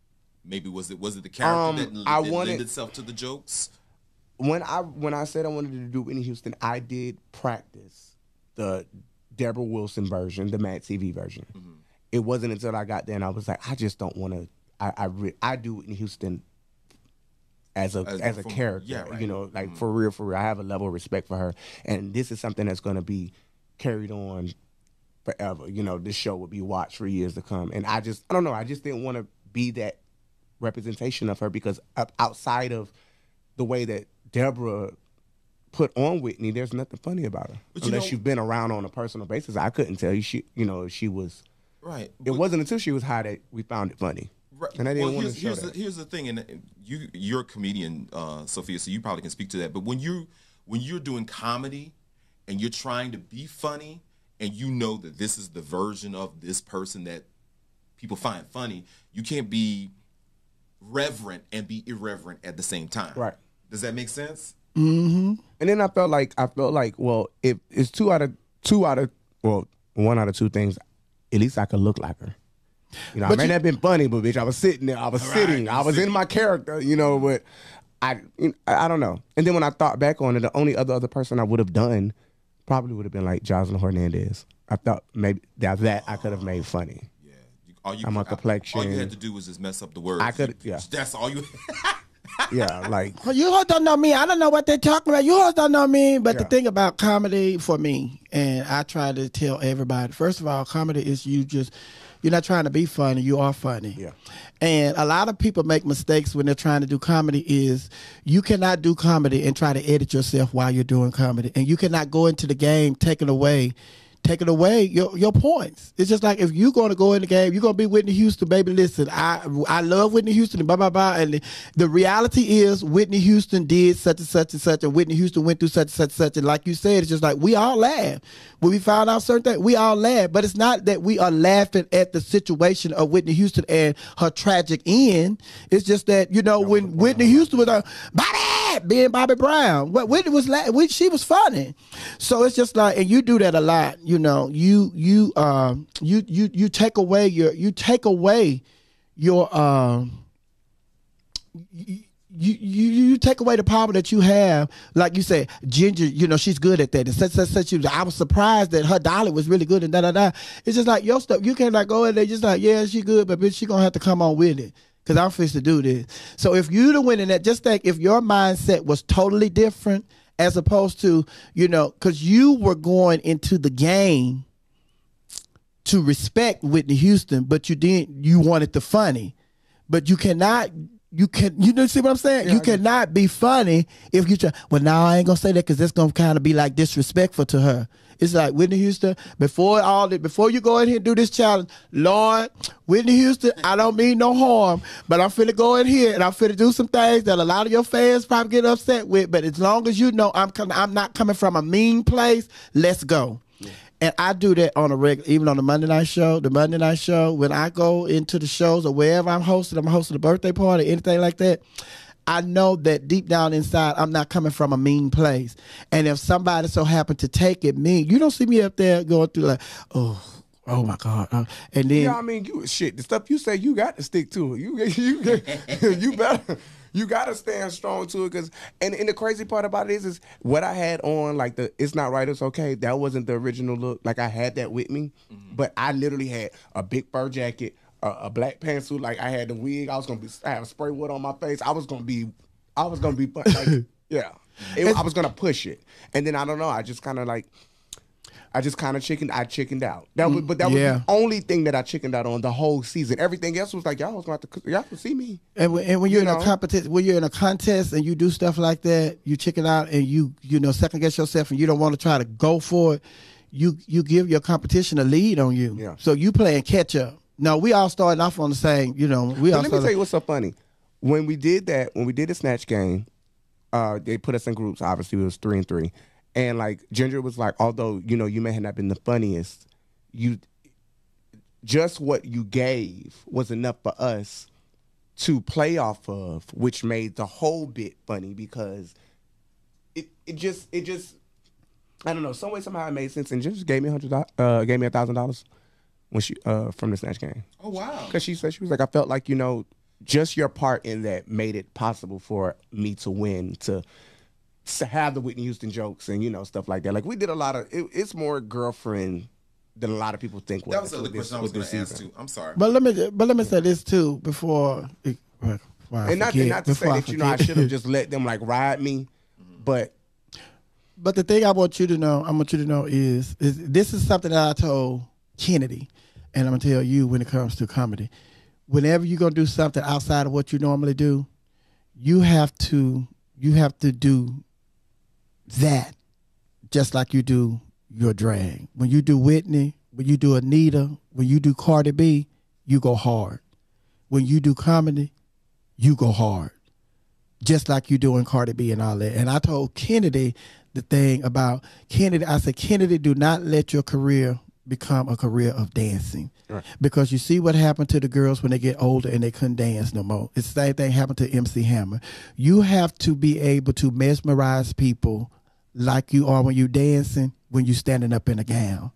Maybe was it the character that lent itself to the jokes? When I said I wanted to do Whitney Houston, I did practice the Deborah Wilson version, the Mad TV version. It wasn't until I got there and I was like, I just don't want to. I do Whitney Houston as a character, yeah, right. You know, like for real. I have a level of respect for her, and this is something that's going to be carried on forever. You know, this show will be watched for years to come, and I don't know. I just didn't want to be that representation of her because outside of the way that Deborah put on Whitney, there's nothing funny about her. But unless you've been around on a personal basis, I couldn't tell you she was right. It wasn't until she was high that we found it funny. Right. And I didn't want to show that. Here's the thing, and you're a comedian, Sophia, so you probably can speak to that. But when you're doing comedy and you're trying to be funny, and you know that this is the version of this person that people find funny, you can't be reverent and be irreverent at the same time. Right. Does that make sense? And then I felt like, well, if it's one out of two things, at least I could look like her. You know, I may not have been funny, but bitch, I was sitting there. I was in my character, you know, but I don't know. And then when I thought back on it, the only other person I would have done probably would have been like Jocelyn Hernandez. I thought maybe that I could have made funny. Yeah. I'm a complexion. All you had to do was just mess up the words. I could, yeah. That's all you. Yeah, like. Well, you all don't know me. I don't know what they're talking about. You all don't know me. But the thing about comedy for me, and I try to tell everybody, first of all, comedy is you're not trying to be funny. You are funny. Yeah. And a lot of people make mistakes when they're trying to do comedy is you cannot do comedy and try to edit yourself while you're doing comedy. And you cannot go into the game taking away your points. It's just like if you're going to go in the game, you're going to be Whitney Houston, baby. Listen, I love Whitney Houston and blah, blah, blah. And the reality is Whitney Houston did such and such and such, and Whitney Houston went through such and such and such. And like you said, it's just like we all laugh. When we found out certain things, we all laugh. But it's not that we are laughing at the situation of Whitney Houston and her tragic end. It's just that, you know, when Whitney Houston was Bobby, being Bobby Brown, what Whitney was she was funny. So it's just like, and you do that a lot. You know, you take away your you take away the power that you have. Like you said, Ginger, you know, she's good at that. And such. I was surprised that her Dolly was really good and da da da. It's just like your stuff. You can't like go in there just like, yeah, she good, but bitch, she gonna have to come on with it. Cause I'm fixed to do this. So if you'd have went in that, just think if your mindset was totally different, as opposed to, you know, because you were going into the game to respect Whitney Houston, but you wanted the funny. But you cannot you see what I'm saying? Yeah, you cannot be funny if you try. Well, now I ain't gonna say that because that's gonna kind of be like disrespectful to her. It's like Whitney Houston. Before you go in here and do this challenge, Lord, Whitney Houston, I don't mean no harm, but I'm finna go in here and I'm finna do some things that a lot of your fans probably get upset with. But as long as you know I'm not coming from a mean place, let's go. Yeah. And I do that on a regular, even on the Monday night show. The Monday night show, when I go into the shows or wherever I'm hosting a birthday party, anything like that, I know that deep down inside, I'm not coming from a mean place. And if somebody so happened to take it mean, you don't see me up there going through like, oh my God. And then, I mean, the stuff you say, you got to stick to it. You better. You gotta stand strong to it, and the crazy part about it is what I had on, like the "It's Not Right, It's Okay." That wasn't the original look. Like I had that with me, but I literally had a big fur jacket, a black pantsuit. Like I had the wig. I have spray wood on my face. I was gonna be fun. Like, yeah. I was gonna push it, and then I don't know. I just kind of chickened out. That was the only thing that I chickened out on the whole season. Everything else was like y'all can see me. And when you're in a competition, when you're in a contest and you do stuff like that, you chicken out and you second guess yourself and you don't want to try to go for it. You give your competition a lead on you. Yeah. So you playing catch up. No, we all starting off on the same. Let me tell you what's so funny. When we did the snatch game, they put us in groups. Obviously, it was 3 and 3. And like Ginger was like, although you may have not been the funniest, just what you gave was enough for us to play off of, which made the whole bit funny because it just I don't know, some way somehow it made sense. And Ginger gave me $1,000 when she from the snatch game. Oh wow! Because she said she was like, I felt like just your part in that made it possible for me to win to have the Whitney Houston jokes and stuff like that. Like we did a lot of it's more girlfriend than a lot of people think. That was the other question I was going to ask too. I'm sorry, but let me say this too before not to say that I should have just let them like ride me, but the thing I want you to know is this is something that I told Kennedy, and I'm gonna tell you when it comes to comedy. Whenever you're gonna do something outside of what you normally do, you have to do that just like you do your drag. When you do Whitney, when you do Anita, when you do Cardi B, you go hard. When you do comedy, you go hard. Just like you doing Cardi B and all that. And I told Kennedy the thing about Kennedy, I said, Kennedy, do not let your career become a career of dancing. Right. Because you see what happened to the girls when they get older and they couldn't dance no more. It's the same thing happened to MC Hammer. You have to be able to mesmerize people like you are when you're dancing, when you're standing up in a gown.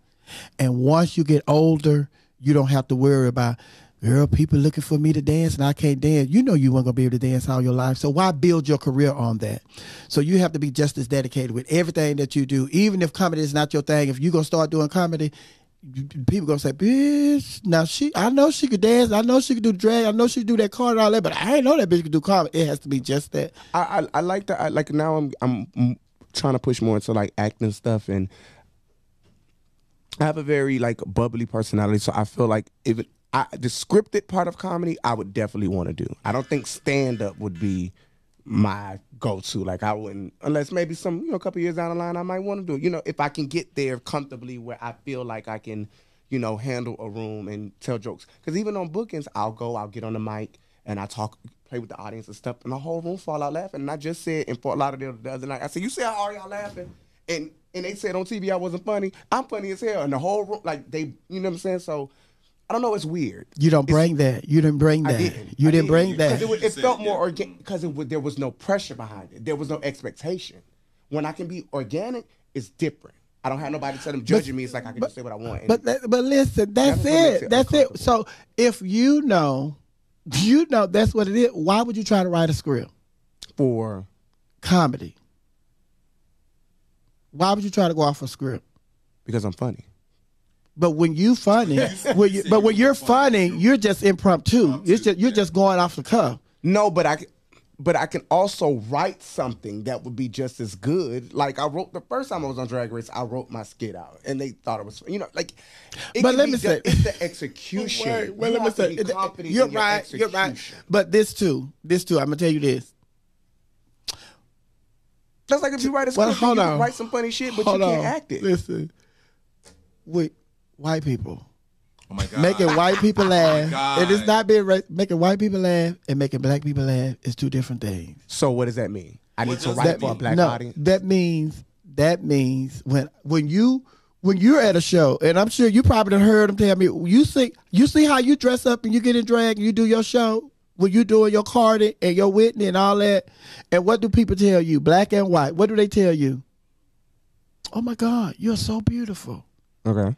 And once you get older, you don't have to worry about, girl, people looking for me to dance and I can't dance. You weren't going to be able to dance all your life. So why build your career on that? So you have to be just as dedicated with everything that you do. Even if comedy is not your thing, if you're going to start doing comedy, people going to say, bitch, now I know she could dance. I know she could do drag. I know she could do that card and all that, but I ain't know that bitch could do comedy. It has to be just that. I like that. Like now I'm trying to push more into like acting stuff, and I have a very like bubbly personality. So I feel like the scripted part of comedy, I would definitely want to do. I don't think stand up would be my go-to. Like I wouldn't, unless maybe some, a couple years down the line, I might want to do it. If I can get there comfortably where I feel like I can, handle a room and tell jokes. Because even on bookings, I'll get on the mic and I play with the audience and stuff, and the whole room fall out laughing. And I just said in Fort Lauderdale the other night, I said, you see how all y'all laughing? And they said on TV I wasn't funny. I'm funny as hell. And the whole room, like they, you know what I'm saying? So I don't know. It's weird. You don't bring that. You didn't bring that. You didn't bring that. It felt more organic because there was no pressure behind it. There was no expectation. When I can be organic, it's different. I don't have nobody telling them judging me. It's like I can just say what I want. But listen, that's it. That's it. So if you know that's what it is. Why would you try to write a script for comedy? Why would you try to go off a script? Because I'm funny. But when you're funny, you're funny, you're just impromptu. You're just going off the cuff. No, but but I can also write something that would be just as good. Like I wrote the first time I was on Drag Race, I wrote my skit out, and they thought it was, like. But let me say, it's the execution. Well, let me say, you're right. You're right. But this too. I'm gonna tell you this. That's like if you write a script, you can write some funny shit, but you can't act it. Listen, with white people. Oh my God. Making white people laugh. God. It is not being making white people laugh and making black people laugh is two different things. So what does that mean? I need to write for a black audience? That means when you're at a show, and I'm sure you probably done heard them tell me, you see how you dress up and you get in drag and you do your show when you doing your Cardi and your Whitney and all that, and what do people tell you, black and white? What do they tell you? Oh my God, you're so beautiful. Okay.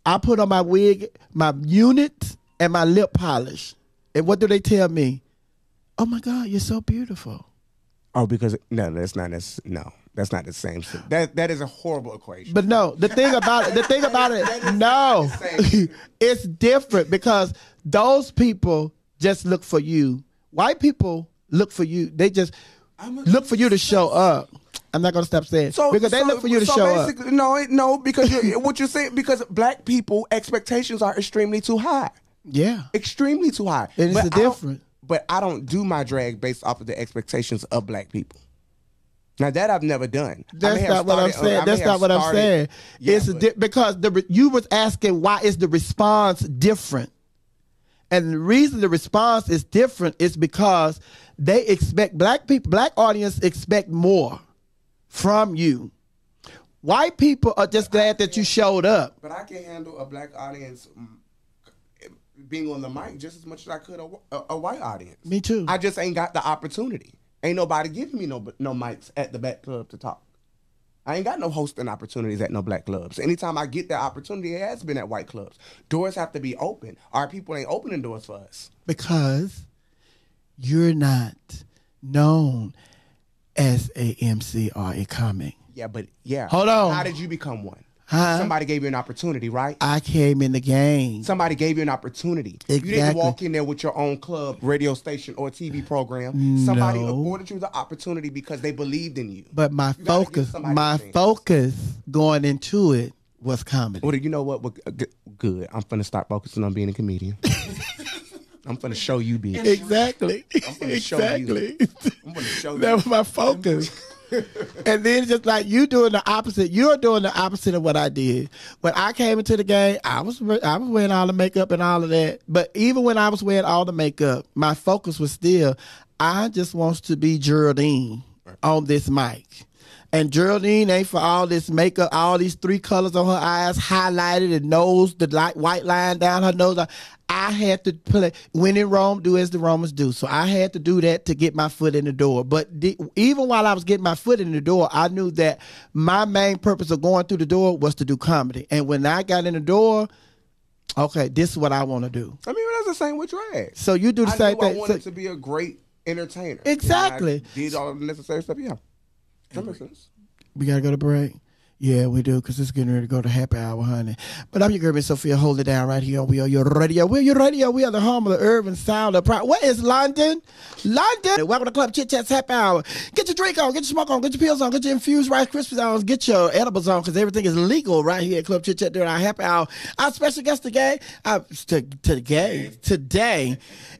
I put on my wig, my unit, and my lip polish. And what do they tell me? Oh my God, you're so beautiful. Oh, because that's not the same thing. That is a horrible equation. But no, the thing about it, no, it's different because those people just look for you. White people look for you. They just look for you to show up. I'm not gonna stop saying because they look for you to show up. No, because what you're saying, because black people expectations are extremely too high. Yeah, extremely too high. And it's different. But I don't do my drag based off of the expectations of black people. Now that I've never done. That's not what I'm saying. That's not what I'm saying. It's because you was asking why is the response different, and the reason the response is different is because they expect black audience expect more from you. White people are just glad that you showed up. But I can handle a black audience being on the mic just as much as I could a white audience. Me too. I just ain't got the opportunity. Ain't nobody giving me no mics at the back club to talk. I ain't got no hosting opportunities at no black clubs. Anytime I get that opportunity, it has been at white clubs. Doors have to be open. Our people ain't opening doors for us. Because you're not known as a MC or a comic. Yeah, but hold on. How did you become one? Huh? Somebody gave you an opportunity, right? I came in the game. Somebody gave you an opportunity. Exactly. You didn't walk in there with your own club, radio station, or TV program. Somebody afforded you the opportunity because they believed in you. But my focus going into it was comedy. Well, you know what? Good. I'm finna start focusing on being a comedian. I'm finna show you, bitch. Exactly. I'm finna show you. I'm finna show you. That was my focus. And then just like you're doing the opposite of what I did. When I came into the game, I was wearing all the makeup and all of that. But even when I was wearing all the makeup, my focus was still, I just want to be Geraldine on this mic. And Geraldine ain't for all this makeup, all these 3 colors on her eyes, highlighted, and nose, the white line down her nose. I had to play, when in Rome, do as the Romans do. So I had to do that to get my foot in the door. But even while I was getting my foot in the door, I knew that my main purpose of going through the door was to do comedy. And when I got in the door, okay, this is what I want to do. I mean, that's the same with drag. So you do the same thing. I wanted to be a great entertainer. Exactly. I did all the necessary stuff. Yeah. That makes sense. We got to go to break. Yeah, we do, because it's getting ready to go to happy hour, honey. But I'm your girl, Miss Sophia. Hold it down right here on We Are Your Radio. We're your radio. We are the home of the urban sound of pride. What is London? London. Welcome to Club Chit Chat's happy hour. Get your drink on, get your smoke on, get your pills on, get your infused Rice Krispies on, get your edibles on, because everything is legal right here at Club Chit Chat during our happy hour. Our special guest today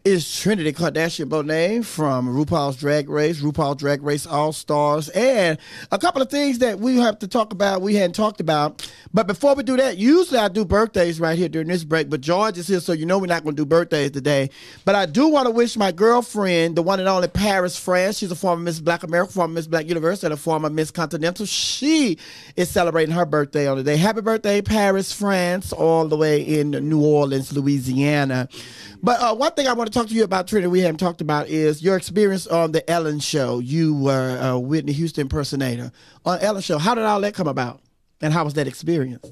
is Trinity K Bonet from RuPaul's Drag Race, RuPaul Drag Race All-Stars, and a couple of things that we have to talk about we hadn't talked about. But before we do that, usually I do birthdays right here during this break, but George is here, so you know we're not going to do birthdays today. But I do want to wish my girlfriend, the one and only Paris, France. She's a former Miss Black America, former Miss Black Universe, and a former Miss Continental. She is celebrating her birthday on today. Happy birthday, Paris, France, all the way in New Orleans, Louisiana. But one thing I want to talk to you about, Trinity, we haven't talked about, is your experience on the Ellen Show. You were a Whitney Houston impersonator on Ellen Show. How did all that come about, and how was that experience?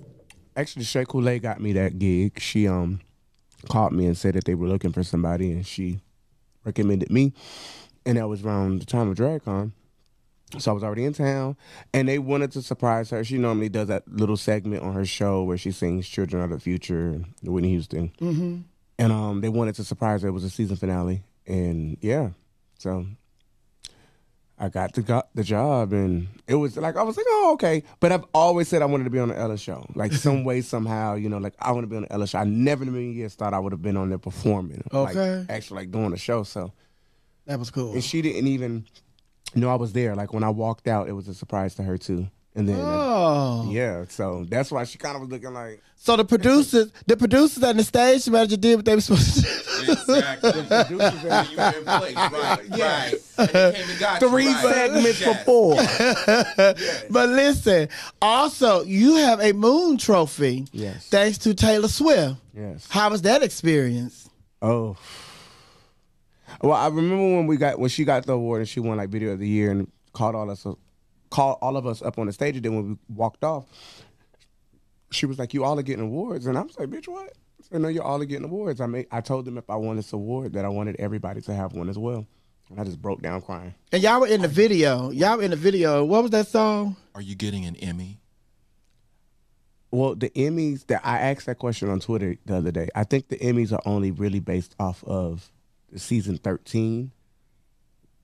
Actually, Shay Kool-Aid got me that gig. She called me and said that they were looking for somebody, and she recommended me. And that was around the time of DragCon. So I was already in town, and they wanted to surprise her. She normally does that little segment on her show where she sings Children of the Future, Whitney Houston. Mm-hmm. And they wanted to surprise her. It was a season finale. And yeah, so I got the job, and it was like, I was like, oh, okay. But I've always said I wanted to be on the Ella show. Like, some way, somehow, you know, like, I want to be on the Ella show. I never in a million years thought I would have been on there performing. Okay. Like, actually, like, doing the show, so. That was cool. And she didn't even know I was there. Like, when I walked out, it was a surprise to her, too. And then, yeah, so that's why she kind of was looking like. So the producers and the stage manager did what they were supposed to do. Exactly. The producers and you were in place, right? Yeah. Right. And they came and got 3 you, right? segments for 4. Yes. But listen, also you have a Moon Trophy. Yes. Thanks to Taylor Swift. Yes. How was that experience? Oh. Well, I remember when she got the award and she won like Video of the Year and called all of us up on the stage, and then when we walked off, she was like, "You all are getting awards," and I was like, "Bitch, what?" I said, "No, you all are getting awards." I told them if I won this award that I wanted everybody to have one as well, and I just broke down crying. And y'all were in the video. What was that song? Are you getting an Emmy? Well, the Emmys, that I asked that question on Twitter the other day. I think the Emmys are only really based off of the season 13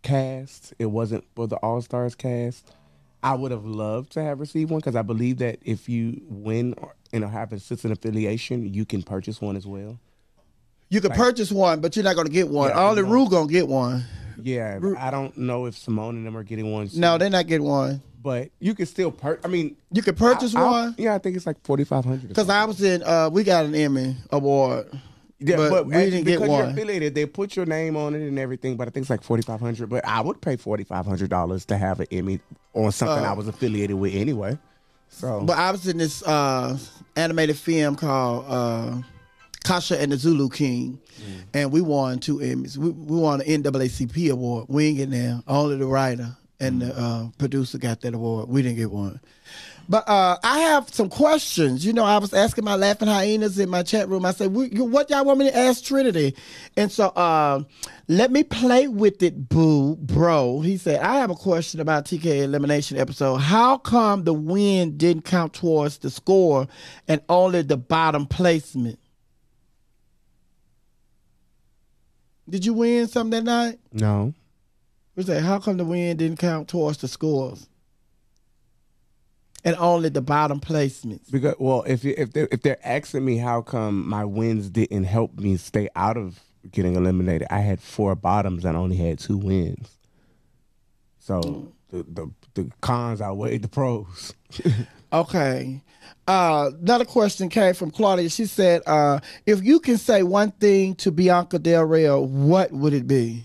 cast. It wasn't for the All Stars cast. I would have loved to have received one because I believe that if you win or have a citizen affiliation, you can purchase one as well. You can purchase one, but you're not going to get one. Only Rue going to get one. Yeah, I don't know if Simone and them are getting one. No, they're not getting one. But you can still you can purchase one? Yeah, I think it's like $4,500. Because I was in, we got an Emmy award. Yeah, but we didn't get one. Because you're affiliated, they put your name on it and everything, but I think it's like $4,500. But I would pay $4,500 to have an Emmy on something I was affiliated with anyway. So, but I was in this animated film called Kasha and the Zulu King, and we won 2 Emmys. We won an NAACP award. We ain't getting there. Only the writer and the producer got that award. We didn't get one. But I have some questions. You know, I was asking my laughing hyenas in my chat room. I said, what y'all want me to ask Trinity? And so let me play with it, bro. He said, I have a question about TK Elimination episode. How come the win didn't count towards the score and only the bottom placement? Did you win something that night? No. What's that? How come the win didn't count towards the scores? And only the bottom placements. Because, well, if they're asking me how come my wins didn't help me stay out of getting eliminated, I had 4 bottoms and only had 2 wins. So the cons outweighed the pros. Okay. Another question came from Claudia. She said, if you can say one thing to Bianca Del Rio, what would it be?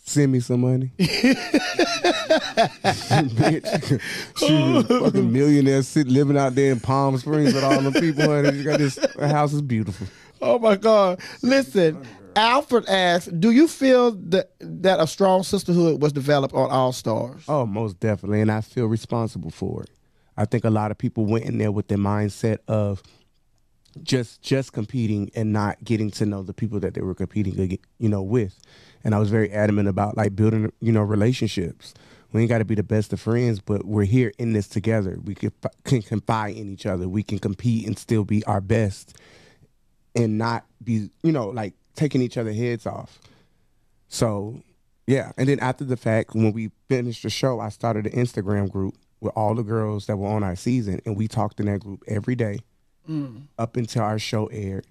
Send me some money. Bitch, she was a fucking millionaire living out there in Palm Springs with all the people. And she got this house is beautiful. Oh my God! Listen, Alfred asks, "Do you feel that a strong sisterhood was developed on All Stars?" Oh, most definitely, and I feel responsible for it. I think a lot of people went in there with the mindset of just competing and not getting to know the people that they were competing, with. And I was very adamant about like building, relationships. We ain't got to be the best of friends, but we're here in this together. We can confide in each other. We can compete and still be our best and not be, like taking each other's heads off. So, yeah. And then after the fact, when we finished the show, I started an Instagram group with all the girls that were on our season. And we talked in that group every day up until our show aired.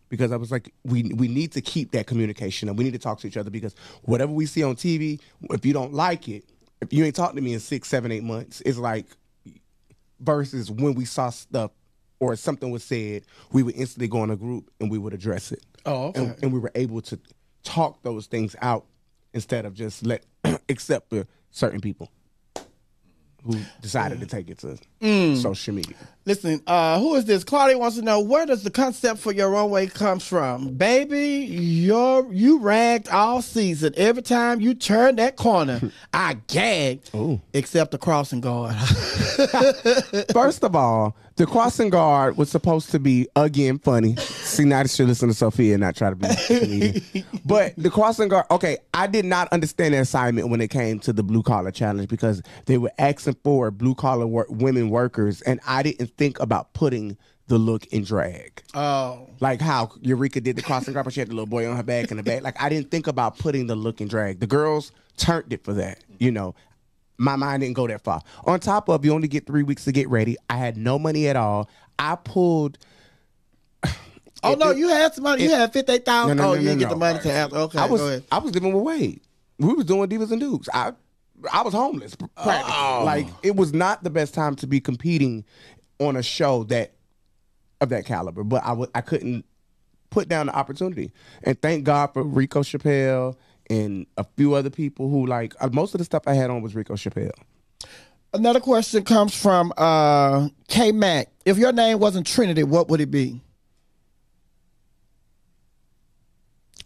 Because I was like, we need to keep that communication and we need to talk to each other because whatever we see on TV, if you don't like it, if you ain't talked to me in 6, 7, 8 months, it's like versus when we saw stuff or something was said, we would instantly go in a group and we would address it. Oh, okay. And we were able to talk those things out instead of just accept for certain people who decided to take it to social media. Listen, who is this? Claudia wants to know, where does the concept for your runway comes from? Baby, you ragged all season. Every time you turn that corner, I gagged. Ooh. Except the crossing guard. First of all, the crossing guard was supposed to be, again, funny. See, now I should listen to Sophia and not try to be a comedian. But the crossing guard, okay, I did not understand the assignment when it came to the blue collar challenge because they were asking for blue collar women workers, and I didn't think about putting the look in drag. Oh. Like how Eureka did the crossing guard, but she had the little boy on her back in the back. Like, I didn't think about putting the look in drag. The girls turned it for that, you know. My mind didn't go that far. On top of, you only get 3 weeks to get ready. I had no money at all. I pulled... Oh, no, you had some money. You had $58,000. No, you didn't get the money to have... Okay, go ahead. I was living with Wade. We was doing Divas and Dukes. I was homeless, practically. Like, it was not the best time to be competing on a show of that caliber, but I couldn't put down the opportunity. And thank God for Rico Chappelle and a few other people who, like, most of the stuff I had on was Rico Chappelle. Another question comes from K Mac. If your name wasn't Trinity, what would it be?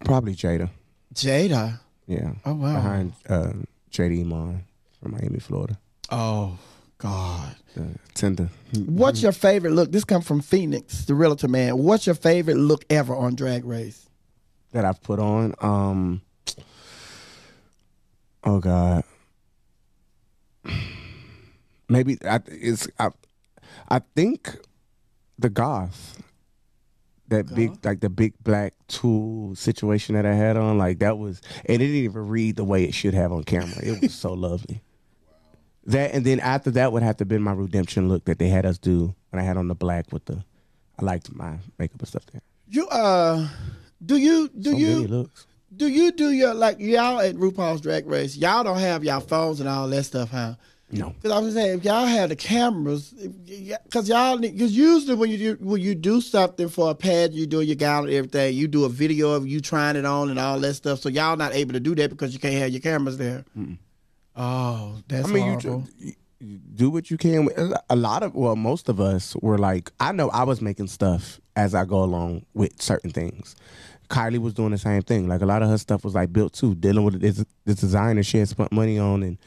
Probably Jada. Jada? Yeah. Oh, wow. Behind J.D. Iman from Miami, Florida. Oh, God. Tender. What's your favorite look? This comes from Phoenix, the realtor man. What's your favorite look ever on Drag Race? That I've put on? Oh, God. Maybe I think the goth. That big, like the big black tulle situation that I had on, like that was, and it didn't even read the way it should have on camera. It was so lovely. That, and then after that would have to been my redemption look that they had us do when I had on the black with the, I liked my makeup and stuff there. Do you looks. do your, like, y'all at RuPaul's Drag Race, y'all don't have y'all phones and all that stuff, huh? No, because I was saying if y'all have the cameras, because usually when you do something for a pad, you do your gown and everything, you do a video of you trying it on and all that stuff. So y'all not able to do that because you can't have your cameras there. Mm-mm. Oh, that's horrible. You do what you can. Most of us were like, I know I was making stuff as I go along with certain things. Kylie was doing the same thing. Like a lot of her stuff was like built too, dealing with this designer she had spent money on, and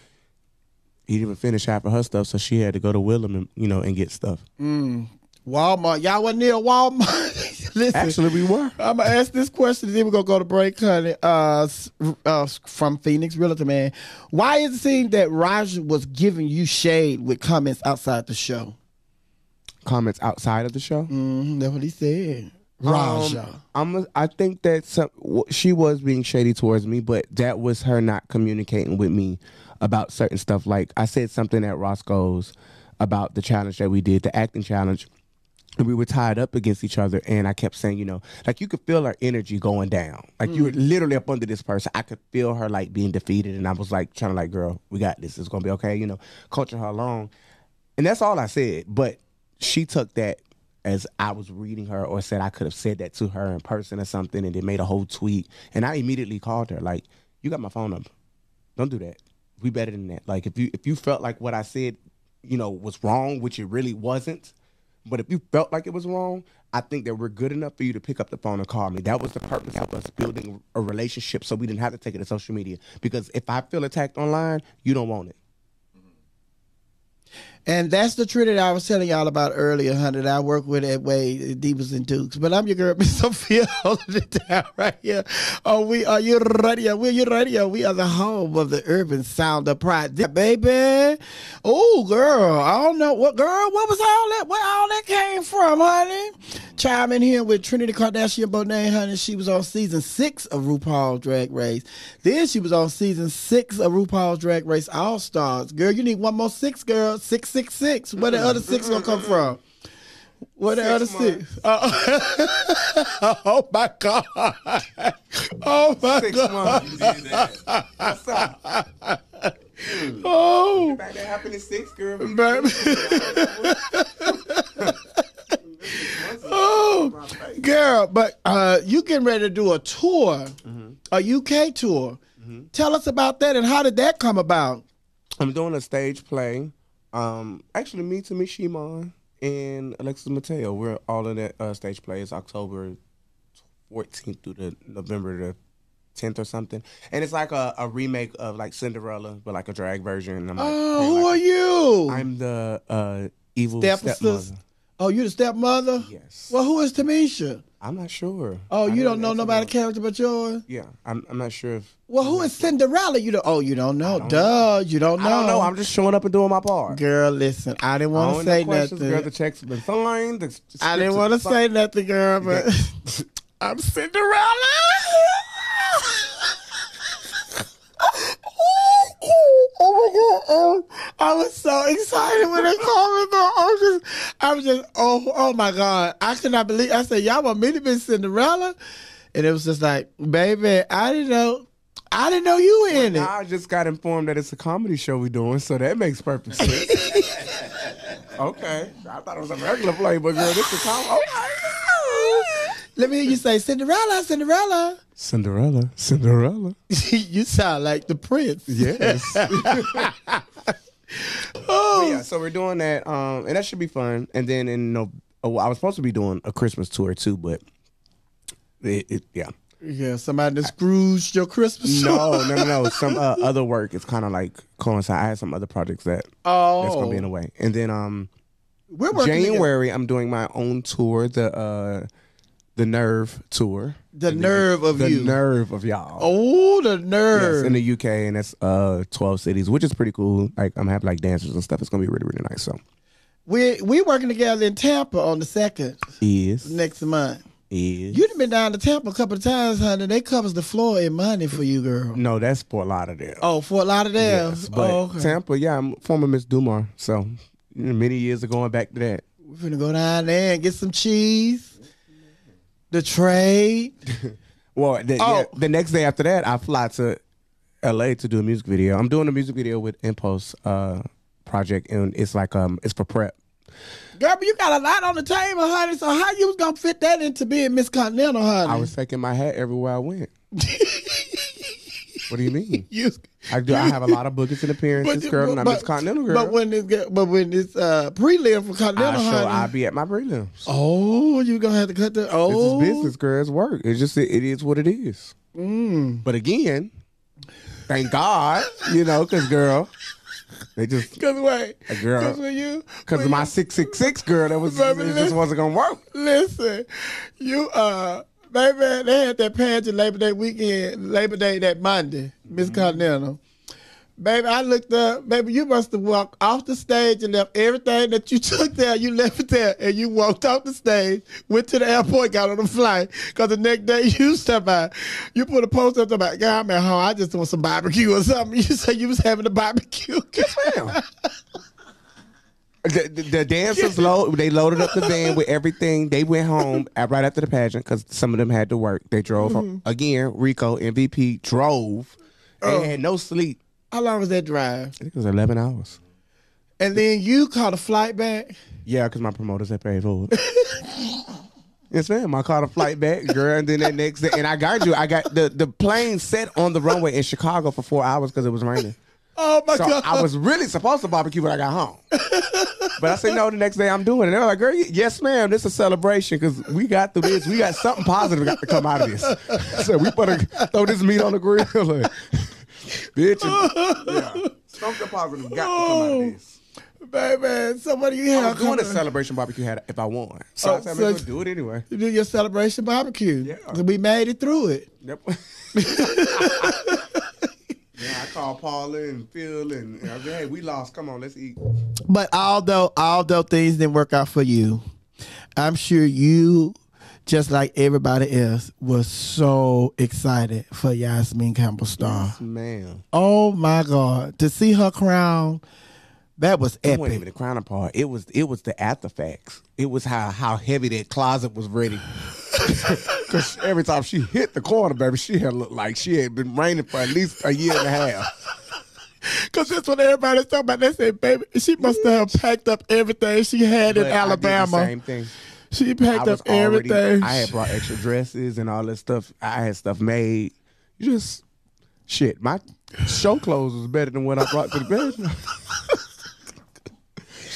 he didn't even finish half of her stuff, so she had to go to Willem and get stuff. Walmart. Y'all wasn't near Walmart? Listen, actually, we were. I'm going to ask this question, then we're going to go to break, honey. From Phoenix, realtor man. Why is it seem that Raja was giving you shade with comments outside the show? Comments outside of the show? That's what he said. Raja. I think that she was being shady towards me, but that was her not communicating with me about certain stuff. Like, I said something at Roscoe's about the challenge that we did, the acting challenge, and we were tied up against each other, and I kept saying, like, you could feel her energy going down. Like, you were literally up under this person. I could feel her, like, being defeated, and I was, like, trying to, like, girl, we got this. It's going to be okay, coaching her along. And that's all I said, but she took that as I was reading her or said I could have said that to her in person or something, and they made a whole tweet, and I immediately called her, like, you got my phone number. Don't do that. We better than that. Like, if you felt like what I said, was wrong, which it really wasn't, but if you felt like it was wrong, I think that we're good enough for you to pick up the phone and call me. That was the purpose of us building a relationship, so we didn't have to take it to social media. Because if I feel attacked online, you don't want it. And that's the Trinity I was telling y'all about earlier, honey, that I work with at Wade, Divas and Dukes. But I'm your girl, Miss Sophia, holding it down right here. Oh, are you radio? We're your radio. We are the home of the urban sound of pride. Baby. Oh, girl. I don't know. What was all that? Where all that came from, honey? Chime in here with Trinity K Bonet, honey. She was on season 6 of RuPaul's Drag Race. Then she was on season 6 of RuPaul's Drag Race All-Stars. Girl, you need one more 6, girl. 666. Where the other 6 gonna come from? Where the other 6? Oh my God. Oh my 6 God. months. You did that. What's up? Oh. That happened in 6, girl. Oh, girl, but you getting ready to do a tour, a UK tour. Tell us about that, and how did that come about? I'm doing a stage play. Actually, me, Tamisha Iman, and Alexis Mateo. We're all in that stage play. It's October 14th through the November the 10th or something. And it's like a remake of like Cinderella, but like a drag version. And I'm like, who are you? I'm the evil stepmother. Oh, you the stepmother? Yes. Well, who is Tamisha? I'm not sure. Oh, you don't know nobody's character but yours? Yeah, I'm not sure if. Well, who is Cinderella? You don't know. You don't know. I don't know. I'm just showing up and doing my part. Girl, listen, I didn't want to say nothing. Girl, the checks have been signed. I didn't want to say nothing, girl, but I'm Cinderella. Oh my God! I was so excited when they called me. I was just, oh my God! I could not believe. I said, "Y'all want me to be Cinderella?" And it was just like, baby, I didn't know you were in it. I just got informed that it's a comedy show we're doing, so that makes perfect sense. Okay, I thought it was a regular play, but girl, this is comedy. Let me hear you say, Cinderella, Cinderella. Cinderella, Cinderella. You sound like the prince. Yes. Yeah, so we're doing that, and that should be fun. And then I was supposed to be doing a Christmas tour too, but yeah. Yeah, somebody that screwed your Christmas tour. No. Some other work. It's kind of like coincide. I had some other projects that's gonna be in the way. And then we're working January, I'm doing my own tour, the Nerve tour. The nerve of you. The nerve of y'all. Oh, the nerve. Yes, in the UK, and that's 12 cities, which is pretty cool. Like, I'm having like dancers and stuff. It's gonna be really, really nice. So we working together in Tampa on the 2nd. Is next month. Is You've been down to Tampa a couple of times, honey. They covers the floor in money for you, girl. No, that's Fort Lauderdale. Oh, Fort Lauderdale. Yes, but okay. Tampa, yeah, I'm former Miss Dumar, so many years of going back to that. We're finna go down there and get some cheese. The trade. Well, the next day after that, I fly to LA to do a music video. I'm doing a music video with Impulse Project, and it's like it's for prep. Girl, but you got a lot on the table, honey. So how you was gonna fit that into being Miss Continental, honey? I was taking my hat everywhere I went. What do you mean? I have a lot of bookings and appearances, girl, and I'm Miss Continental, girl. But when it's prelim for Continental, honey, I'll be at my prelims. Oh, you gonna have to cut the. Oh, this is business, girl. It's work. It's just it is what it is. But again, thank God, because girl, they just because wait, girl, because of my 666 girl, it just wasn't gonna work. Listen, baby, they had that pageant Labor Day weekend, Labor Day that Monday, Miss Continental. Baby, I looked up. Baby, you must have walked off the stage and left everything that you took there. You left it there, and you walked off the stage, went to the airport, got on the flight. Because the next day you stepped out, you put a post up about, God, I'm at home. I just want some barbecue or something. You said you was having a barbecue. Yes, ma'am. The dancers they loaded up the van with everything. They went home right after the pageant because some of them had to work. They drove again. Rico MVP drove. They had no sleep. How long was that drive? I think it was 11 hours. And then you caught a flight back? Yeah, because my promoters had paid for it. Yes, ma'am. I caught a flight back, girl, and then that next day, and I got the plane set on the runway in Chicago for 4 hours because it was raining. Oh my God. I was really supposed to barbecue when I got home. But I said, no, the next day I'm doing it. And they were like, girl, yes, ma'am, this is a celebration because we got through this. We got something positive got to come out of this. So we better throw this meat on the grill. Bitch. Yeah. Something positive got to come out of this. Baby, so what do you have? I was doing a celebration barbecue if I won. So I said, I'm going to do it anyway. You do your celebration barbecue. Yeah. We made it through it. Yep. Yeah, I called Paula and Phil and I said, hey, we lost. Come on, let's eat. But although things didn't work out for you, I'm sure you, just like everybody else, was so excited for Yasmin Campbell-Starr. Yes, ma'am. Oh my God. To see her crown, that was epic. It wasn't even the crowning part. It was the after facts. It was how heavy that closet was ready. Because every time she hit the corner, baby, she had looked like she had been raining for at least a year and a half. Because that's what everybody's talking about. They said, baby, she must have packed up everything she had in Alabama. I did the same thing. She packed up everything. I had brought extra dresses and all that stuff. I had stuff made. My show clothes was better than what I brought to the bed.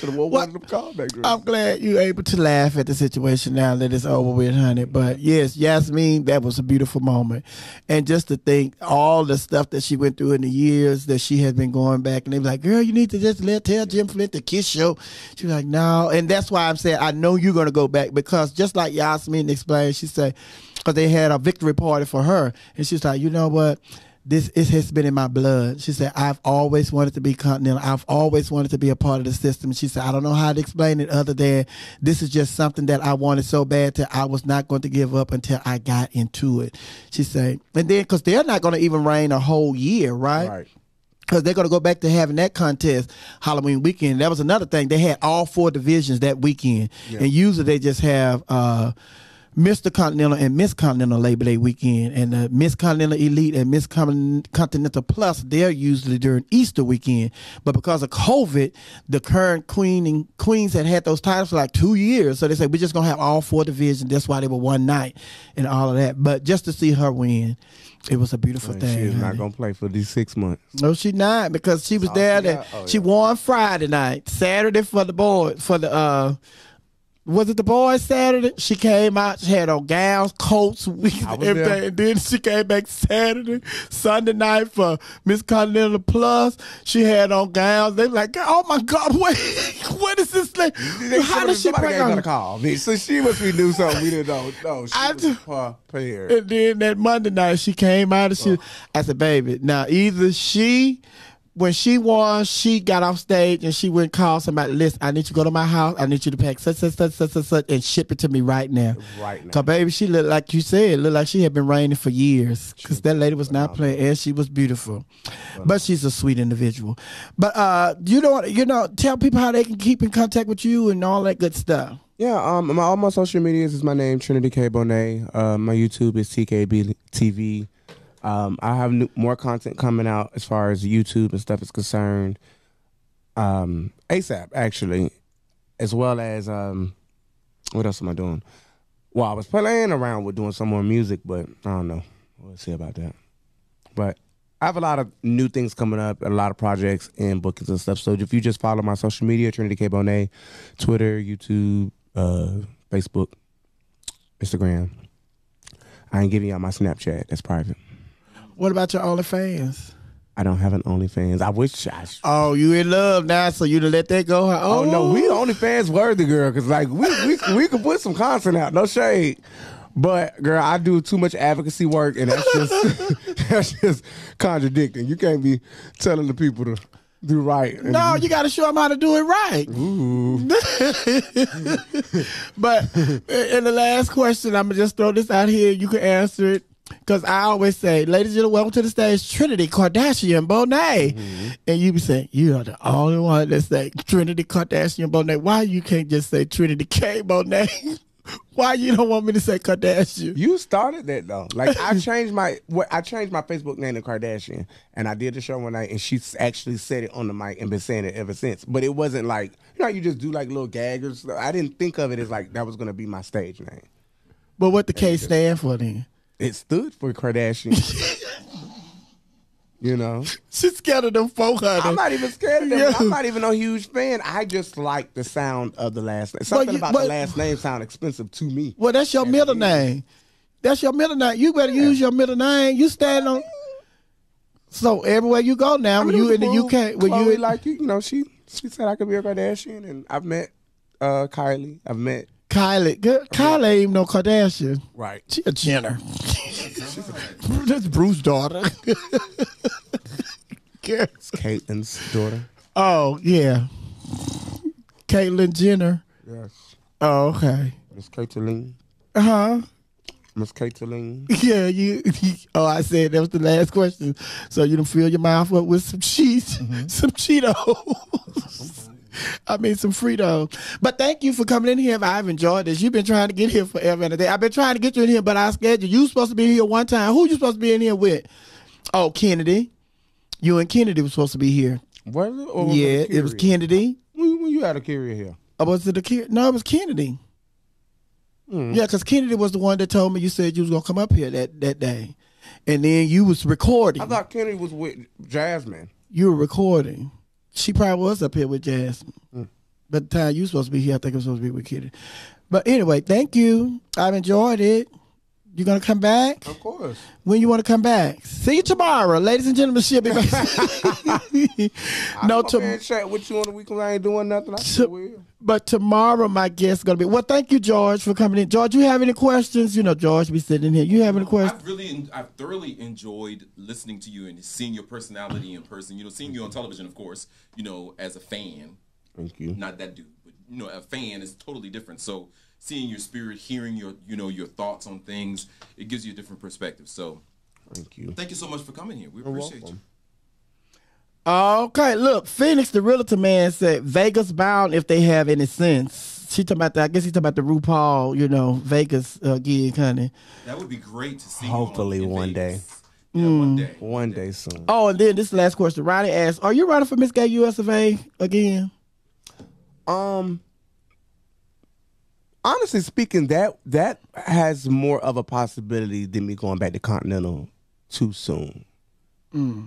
should have one of them callback dresses. I'm glad you're able to laugh at the situation now that it's over with, honey. But yes, Yasmin, that was a beautiful moment. And just to think all the stuff that she went through in the years that she has been going back, and they were like, girl, you need to just tell Jim Flint to kiss you. She was like, no. And that's why I'm saying I know you're going to go back, because just like Yasmin explained, she said, because they had a victory party for her. And she's like, you know what? It has been in my blood. She said, I've always wanted to be Continental. I've always wanted to be a part of the system. She said, I don't know how to explain it other than this is just something that I wanted so bad that I was not going to give up until I got into it. She said, and then because they're not going to even reign a whole year, right? Because they're going to go back to having that contest Halloween weekend. That was another thing. They had all 4 divisions that weekend. Yeah. And usually they just have Mr. Continental and Miss Continental Labor Day weekend, and Miss Continental Elite and Miss Continental Plus, they're usually during Easter weekend. But because of COVID, the current queens had those titles for like 2 years. So they said, we're just going to have all 4 divisions. That's why they were one night and all of that. But just to see her win, it was a beautiful thing. She's not going to play for these 6 months. No, she's not, because she was there. She won Friday night, Saturday for the boys, for the was it the boys Saturday? She came out, she had on gowns, coats, everything. There. And then she came back Saturday, Sunday night for Miss Continental Plus. She had on gowns. They were like, oh my God, wait, what is this thing? How did she break on? Call me. So she must be doing something we didn't know. No, she was prepared. And then that Monday night, she came out and I said, baby, now either when she won, she got off stage and she went and called somebody. Listen, I need you to go to my house. I need you to pack such, and ship it to me right now. Right now. Because, baby, she looked like you said, looked like she had been reigning for years. Because that lady was not playing, and she was beautiful. But she's a sweet individual. But tell people how they can keep in contact with you and all that good stuff. Yeah, all my social medias is my name, Trinity K Bonet. My YouTube is TKB TV. I have more content coming out as far as YouTube and stuff is concerned. ASAP, actually, as well as what else am I doing? Well, I was playing around with doing some more music, but I don't know. We'll see about that. But I have a lot of new things coming up, and a lot of projects and bookings and stuff. So if you just follow my social media, Trinity K Bonet, Twitter, YouTube, Facebook, Instagram. I ain't giving y'all my Snapchat. That's private. What about your OnlyFans? I don't have an OnlyFans. I wish I should. Oh, you in love now, so you to let that go? Oh no, we OnlyFans worthy, girl, because like we could put some content out. No shade, but girl, I do too much advocacy work, and that's just contradicting. You can't be telling the people to do right. No, you got to show them how to do it right. Ooh. But in the last question, I'm gonna just throw this out here. You can answer it. Because I always say, ladies and gentlemen, welcome to the stage, Trinity Kardashian Bonet. Mm-hmm. And you be saying, you are the only one that say Trinity Kardashian Bonet. Why you can't just say Trinity K Bonet? Why you don't want me to say Kardashian? You started that though. Like I changed my Facebook name to Kardashian, and I did the show one night, and she actually said it on the mic and been saying it ever since. But it wasn't like, you just do like little gags or stuff. I didn't think of it as like that was gonna be my stage name. But what the K stand for then? It stood for Kardashian. She's scared of them 400. I'm not even scared of them. Yeah. I'm not even a huge fan. I just like the sound of the last name. Something about the last name sound expensive to me. Well, that's your middle name. That's your middle name. You better use your middle name. You stand on. So everywhere you go now, when you in the UK, when Chloe, she said I could be a Kardashian, and I've met Kylie. I've met Kylie. Kylie ain't even no Kardashian. Right. She a Jenner. That's Bruce's daughter. It's Caitlin's daughter. Oh, yeah. Caitlyn Jenner. Yes. Oh, okay. Miss Caitlyn. Uh-huh. Miss Caitlyn. Yeah, I said that was the last question. So you done fill your mouth up with some cheese, some Cheetos. I mean, some Fritos. But thank you for coming in here. I've enjoyed this. You've been trying to get here forever and a day. I've been trying to get you in here, but I scheduled you. You supposed to be here one time. Who you supposed to be in here with? Oh, Kennedy. You and Kennedy was supposed to be here. Was it? Or was it was Kennedy. When you had a carrier here? Was it No, it was Kennedy. Yeah, because Kennedy was the one that told me you said you was going to come up here that day. And then you was recording. I thought Kennedy was with Jasmine. You were recording. She probably was up here with Jasmine. But the time you supposed to be here, I think I'm supposed to be with Kitty. But anyway, thank you. I've enjoyed it. You gonna come back? Of course. When you want to come back? See you tomorrow, ladies and gentlemen. She'll be back. No, to chat with you on the weekend. I ain't doing nothing. But tomorrow, my guest is gonna be. Well, thank you, George, for coming in. George, you have any questions? You know, George be sitting in here. You have any questions? I've thoroughly enjoyed listening to you and seeing your personality in person. You know, seeing you on television, of course. You know, as a fan. Thank you. Not that dude, but you know, a fan is totally different. So seeing your spirit, hearing your, you know, your thoughts on things, it gives you a different perspective. So thank you. Thank you so much for coming here. We appreciate you. Okay, look, Phoenix, the realtor man, said Vegas bound if they have any sense. She talking about that. I guess he's talking about the Rupaul, you know, Vegas gig, honey. That would be great to see. Hopefully one day. Yeah, one day soon. Oh, and then this last question. Ronnie asked, are you running for Miss Gay US of A again? Honestly speaking, that has more of a possibility than me going back to Continental too soon.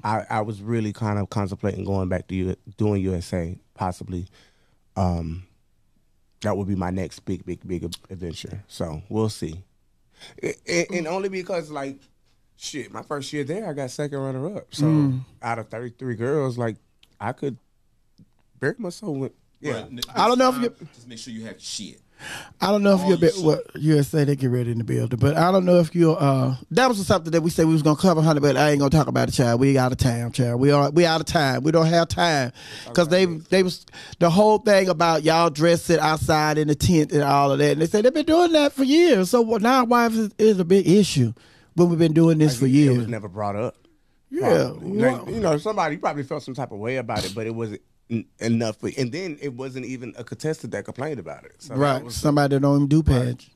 I was really kind of contemplating going back to doing USA, possibly. That would be my next big adventure. So we'll see. And only because, like, shit, my first year there, I got second runner up. So out of 33 girls, like, I could very much so. Yeah, I don't know if you just make sure you have shit. I don't know if you're USA, they get ready in the building, but I don't know if you're that was something that we said we was gonna cover, honey, but I ain't gonna talk about it, child. We out of time, child. We out of time. We don't have time because they was the whole thing about y'all dressing outside in the tent and all of that, and they said they've been doing that for years. So now why is a big issue when we've been doing this for years? It was never brought up. Yeah, like, you know, somebody probably felt some type of way about it, but it wasn't enough. And then it wasn't even a contestant that complained about it. So right, somebody that don't even do pads.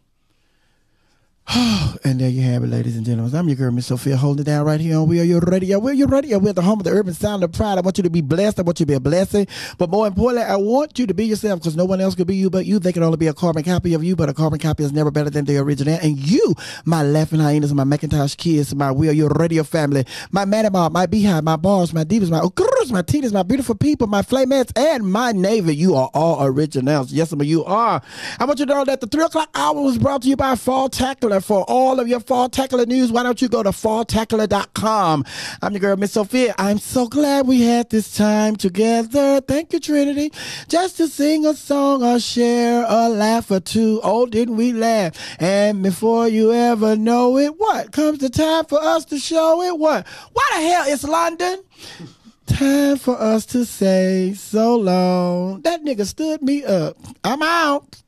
And there you have it, ladies and gentlemen. I'm your girl, Miss Sophia, holding it down right here on We Are Your Radio. We're Your Radio. We're the home of the urban sound of pride. I want you to be blessed. I want you to be a blessing. But more importantly, I want you to be yourself because no one else could be you but you. They can only be a carbon copy of you, but a carbon copy is never better than the original. And you, my laughing hyenas, my Macintosh kids, my We Are Your Radio family, my Manamar, my Beehive, my bars, my divas, my Okurus, my teeners, my beautiful people, my flamettes, and my Navy. You are all originals. Yes, some of you are. I want you to know that the 3 o'clock hour was brought to you by Fall Tackler. For all of your Fall Tackler news, why don't you go to falltackler.com. I'm your girl, Miss Sophia. I'm so glad we had this time together. Thank you, Trinity. Just to sing a song or share a laugh or two. Oh, didn't we laugh? And before you ever know it, what? Comes the time for us to show it. What? Why the hell is London? Time for us to say so long. That nigga stood me up. I'm out.